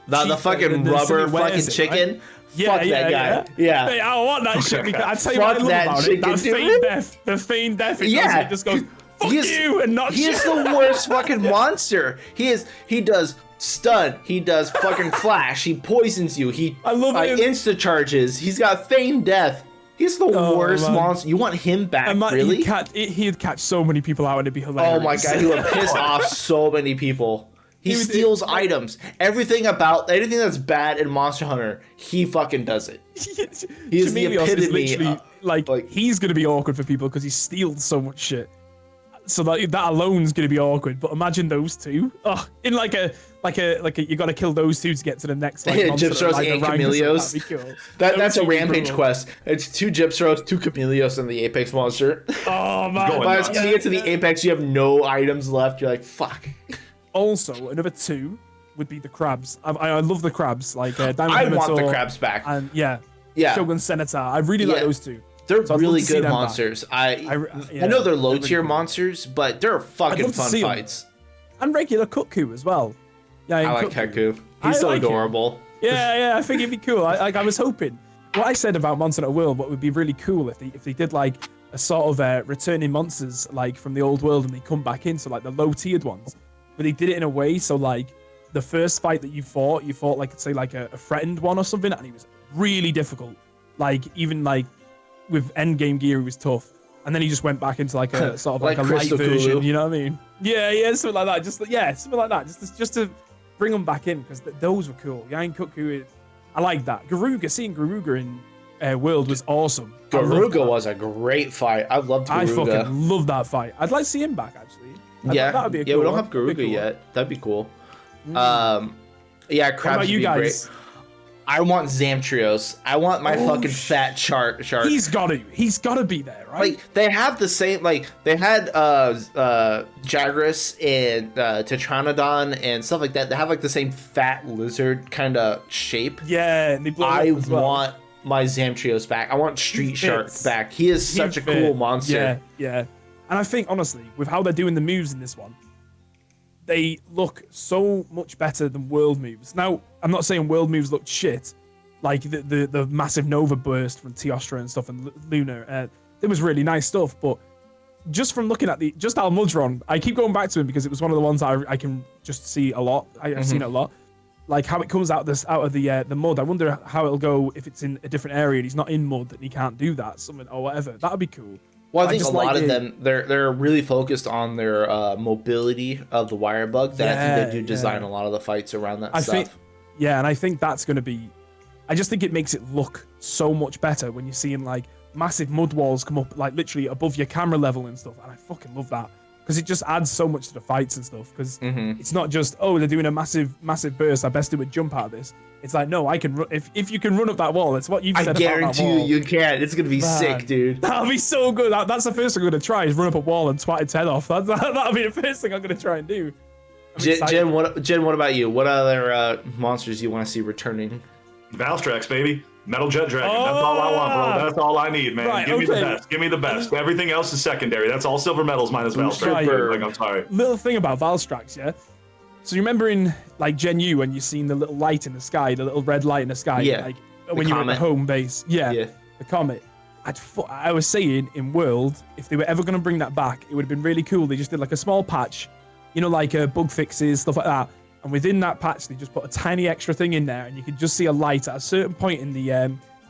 the fucking rubber fucking chicken. Right? Fuck that guy. Yeah. Hey, I want that shit. I tell you what I love about it. That feigned death. The feigned death. It just goes fuck you and not. He is the worst fucking monster. He does stun. He does fucking flash. He poisons you. I love him. Insta charges. He's got feigned death. He's the worst monster. You want him back, really? He'd catch so many people out and it'd be hilarious. Oh my god, he would piss off so many people. He steals items. Anything that's bad in Monster Hunter, he fucking does it. He's the epitome. Like he's gonna be awkward for people because he steals so much shit. So that alone is gonna be awkward. But imagine those two. In like a you gotta kill those two to get to the next monster. Gypsaros and Chameleos. Cool. That's a rampage quest. It's 2 Gypsaros, 2 Chameleos, and the Apex monster. Oh man! By the time you get to the Apex, you have no items left. You're like, fuck. Also, another 2 would be the crabs. I love the crabs. Like Diamond I Phemeto want the crabs back. And yeah. Shogun Senator. I really like those 2. They're really good monsters. I know they're low tier monsters, but they're fucking fun fights. And regular Cuckoo as well. Yeah, I like Cuckoo. He's so adorable. Yeah, I think it'd be cool. I was hoping. What I said about Monster Hunter World, what would be really cool if they did like a sort of returning monsters like from the old world and they come back in, so like the low tiered ones. But they did it in a way so like the first fight that you fought like say like a threatened one or something, and he was really difficult. Like even like with end game gear, he was tough. and then he just went back into like a sort of like a light Crystal version. Kulu. You know what I mean? Yeah, something like that. Something like that. Just to bring them back in because those were cool. Yain Kutku, I like that. Seeing Garuga in World was awesome. Garuga was a great fight. I loved Garuga. I fucking love that fight. I'd like to see him back actually. That would be a cool we don't one. have Garuga Cool yet. That'd be cool. Mm. Yeah, What Crabs about would you be guys? great. I want Zamtrios. I want my fucking fat shark. He's got to be there, right? Like they have the same. Like they had Jagras and Tetranodon and stuff like that. They have like the same fat lizard kind of shape. Yeah, and they blow I up as well. want my Zamtrios back. I want Street Shark back. He is such a cool monster. Yeah. And I think honestly, with how they're doing the moves in this one, they look so much better than World moves. Now, I'm not saying World moves look shit, like the massive Nova burst from Teostra and stuff and Luna. It was really nice stuff, but just from looking at just Almudron, I keep going back to him because it was one of the ones that I can just see a lot. I've seen it a lot. Like how it comes out of the mud. I wonder how it'll go if it's in a different area and he's not in mud and he can't do that, something or whatever. That'd be cool. Well, I think a lot of them they're really focused on their mobility of the wire bug. That I think they do design a lot of the fights around that stuff. And I think that's going to be. I just think it makes it look so much better when you're seeing like massive mud walls come up like literally above your camera level and stuff. And I fucking love that because it just adds so much to the fights and stuff. Because it's not just they're doing a massive burst. I best do a jump out of this. It's like, no, I can if you can run up that wall. It's what you've said. I guarantee you can. It's gonna be sick, dude. That'll be so good. That's the first thing I'm gonna try is run up a wall and twat its head off. That'll be the first thing I'm gonna try and do. Jen, what about you? What other monsters do you want to see returning? Valstrax, baby. Metal Jet Dragon. That's all I want, bro. That's all I need, man. Right, Give me the best. Give me the best. Everything else is secondary. That's all silver medals minus Valstrax. Like, I'm sorry. Little thing about Valstrax, yeah? So you remember in like Gen U when you seen the little light in the sky, the little red light in the sky, like when you were at the home base, the comet. I was saying in World, if they were ever going to bring that back, it would have been really cool. They just did like a small patch, like bug fixes, stuff like that. And within that patch, they just put a tiny extra thing in there, and you could just see a light at a certain point in the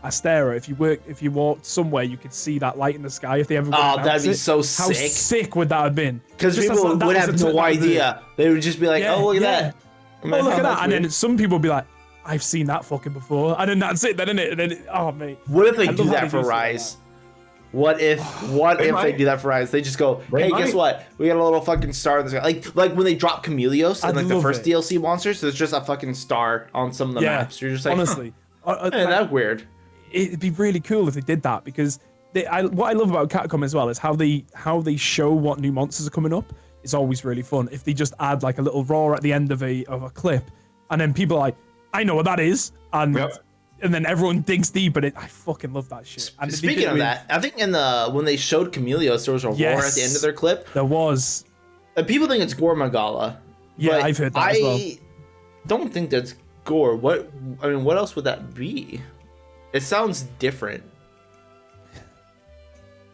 Astera. If you walked somewhere, you could see that light in the sky. If they ever that'd be so sick. How sick. sick would that have been? Because people would have no idea. They would just be like, "Oh, look at that! Oh, look at that!" And then some people would be like, "I've seen that fucking before." And then that's it. Then isn't it? And then oh mate. What if they do that for Rise? What if they do that for Rise? They just go, hey, guess what? We got a little fucking star in the sky. Like when they drop Chameleos in like the first DLC monsters, there's just a fucking star on some of the maps. You're just like, honestly, that's weird. It'd be really cool if they did that because what I love about Capcom as well is how they show what new monsters are coming up. It's always really fun. If they just add like a little roar at the end of a clip, and then people are like, I know what that is, and then everyone digs deep in it. I fucking love that shit. And speaking of that, I think when they showed Chameleos, there was a roar at the end of their clip. There was. And people think it's Gore Magala. Yeah, I've heard that as well. I don't think that's Gore. What else would that be? It sounds different.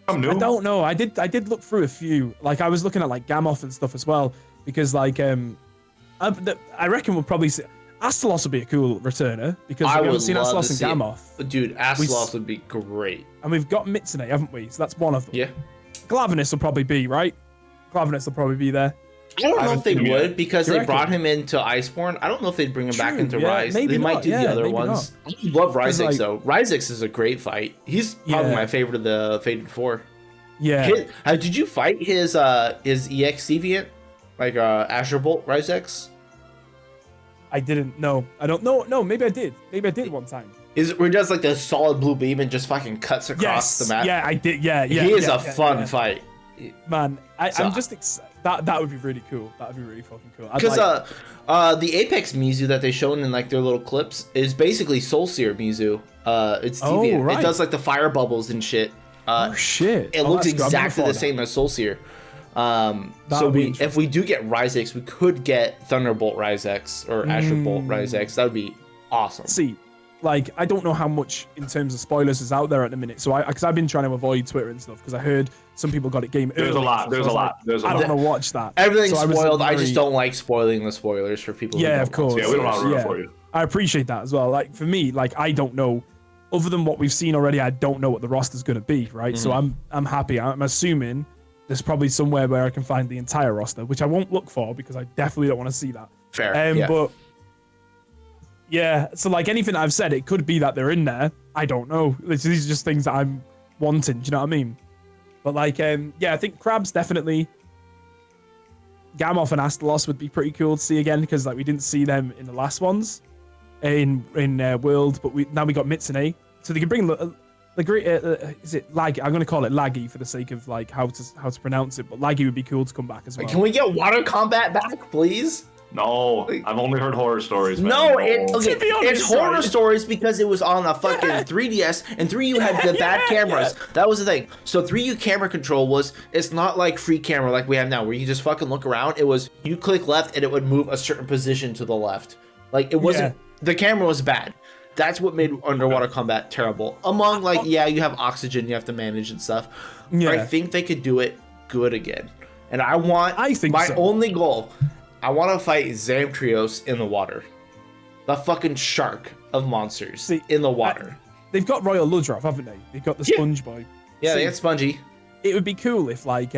I don't know. I did look through a few. Like I was looking at like Gamoth and stuff as well because like I reckon we'll probably see. Astalos would be a cool returner because we haven't seen Astalos and Gamoth. Dude, Astalos would be great. And we've got Mitsune, haven't we? So that's one of them. Yeah. Glavenus will probably be, right? Glavenus will probly be there. I don't know if they would because they brought him into Iceborne. I don't know if they'd bring him back into Rise. They might do the other ones. I love Ryzex though. Ryzex is a great fight. He's probably my favorite of the Fated Four. Yeah. Did you fight his EX Deviant? Like Azure Bolt Ryzex? I didn't know. I don't know. No, maybe I did. Maybe I did one time. Where he does like the solid blue beam and just fucking cuts across the map? Yeah, I did. Yeah. He is a fun fight. Man, I'm just excited. That would be really cool. That would be really fucking cool. Because the Apex Mizu that they shown in like their little clips is basically Soul Seer Mizu. It's deviant. Right. It does like the fire bubbles and shit. Shit. It looks exactly the same as Soul Seer. If we do get Ryzex, we could get Thunderbolt Ryzex or Azure Bolt Ryzex. That would be awesome. See, like I don't know how much in terms of spoilers is out there at the minute. So because I've been trying to avoid Twitter and stuff because I heard some people got it game early. There's a lot. I don't want to watch that. Everything's spoiled. I just don't like spoiling the spoilers for people. Yeah, of course. Yeah, we don't want to ruin it for you. I appreciate that as well. Like for me, like I don't know other than what we've seen already, I don't know what the roster's going to be, right? So I'm happy. I'm assuming there's probably somewhere where I can find the entire roster, which I won't look for because I definitely don't want to see that. Fair. Yeah. But yeah, so like anything I've said, it could be that they're in there. I don't know. These are just things that I'm wanting. Do you know what I mean? But like, yeah, I think Crabs definitely. Gamoth and Astalos would be pretty cool to see again because like we didn't see them in the last ones in World, but now we got Mitsune, so they can bring the great. Is it Laggy? I'm gonna call it Laggy for the sake of like how to pronounce it, but Laggy would be cool to come back as well. Can we get water combat back, please? No, I've only heard horror stories, man. No, it's horror stories because it was on a fucking 3DS, and 3U had the bad cameras. That was the thing. So 3U camera control it's not like free camera like we have now, where you just fucking look around. It was, you click left and it would move a certain position to the left. Like, it wasn't, the camera was bad. That's what made underwater combat terrible. Among, like, yeah, you have oxygen you have to manage and stuff. Yeah. I think they could do it good again. And my only goal, I want to fight Zamtrios in the water. The fucking shark of monsters in the water. They've got Royal Ludroth, haven't they? They've got the Sponge Boy. Yeah, they got Spongy. It would be cool if, like,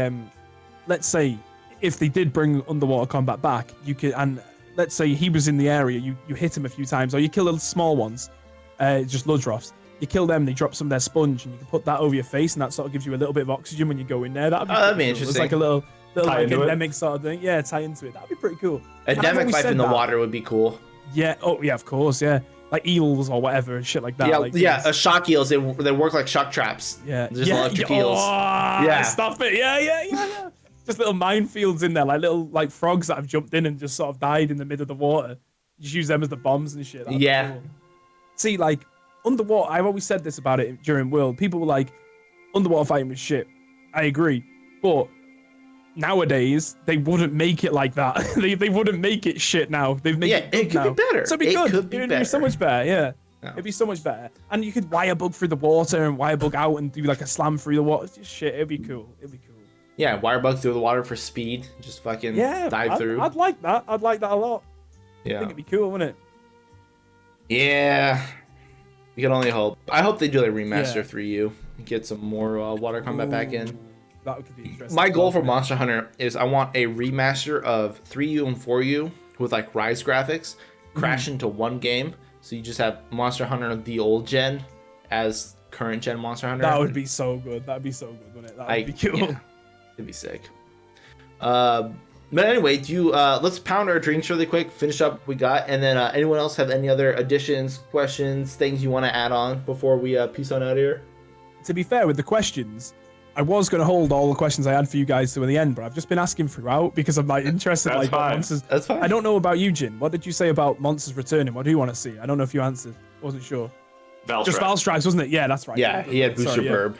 let's say, if they did bring underwater combat back, you could, and let's say he was in the area, you hit him a few times, or you kill the small ones, just Ludroths. You kill them, they drop some of their sponge, and you can put that over your face, and that sort of gives you a little bit of oxygen when you go in there. That'd be interesting. It's like a little like endemic sort of thing. Yeah, tie into it. That'd be pretty cool. Endemic life in the water would be cool. Yeah. Oh yeah, of course. Yeah. Like eels or whatever and shit like that. Yeah. Like Shock eels. They work like shock traps. Yeah. Just electric eels. Yeah. Stop it. Yeah. Just little minefields in there, like little like frogs that have jumped in and just sort of died in the middle of the water. Just use them as the bombs and shit. That'd be cool. See, like underwater, I've always said this about it during World. People were like, underwater fighting was shit. I agree, but nowadays they wouldn't make it like that. they wouldn't make it shit now. They've made it good now. Be better. So it'd be so much better. Yeah. No. It'd be so much better. And you could wire bug through the water and wire bug out and do like a slam through the water. It's just shit. It'd be cool. Yeah, wire bug through the water for speed. Just fucking dive through. I'd like that. I'd like that a lot. Yeah. I think it'd be cool, wouldn't it? Yeah. You can only hope. I hope they do a remaster 3U. Get some more water combat back in. That could be interesting. My goal for Monster Hunter is I want a remaster of 3U and 4U with like Rise graphics, crash into one game. So you just have Monster Hunter the old gen as current gen Monster Hunter. That would be so good. That'd be so good, wouldn't it? That would be cool. Yeah, it'd be sick. But anyway, let's pound our drinks really quick, finish up what we got, and then anyone else have any other additions, questions, things you want to add on before we peace on out here? To be fair with the questions, I was going to hold all the questions I had for you guys to the end, but I've just been asking throughout because I'm like interested. That's like fine. Monsters. That's fine. I don't know about you, Jin. What did you say about monsters returning? What do you want to see? I don't know if you answered. I wasn't sure. Just Valstripes, wasn't it? Yeah, that's right. Yeah, he had Booster Burb.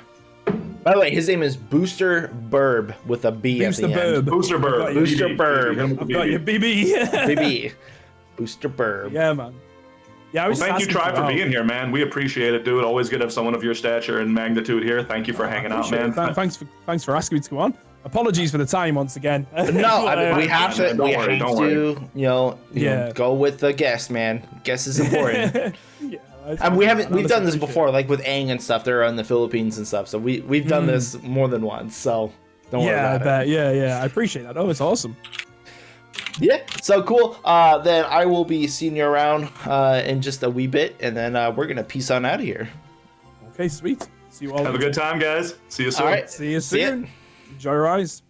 By the way, his name is Booster Burb with a B at the end. Booster Burb. Booster Burb. I've got your BB. BB. Booster Burb. Yeah, man. Yeah, well, thank you, Tri, for being here, man. We appreciate it, dude. Always good to have someone of your stature and magnitude here. Thank you for hanging out, man. Thanks for asking me to come on. Apologies for the time once again. No, we have to. Go with the guest, man. Guest is important. And we've done this before, like with Aang and stuff. They're in the Philippines and stuff, so we've done this more than once. So don't worry about it. Yeah, I appreciate that. Oh, it's awesome. Yeah, so cool. Then I will be seeing you around in just a wee bit, and then we're gonna peace on out of here. Okay, sweet. See you all. Have a good time, guys. See you soon. All right, see you soon. Enjoy your eyes.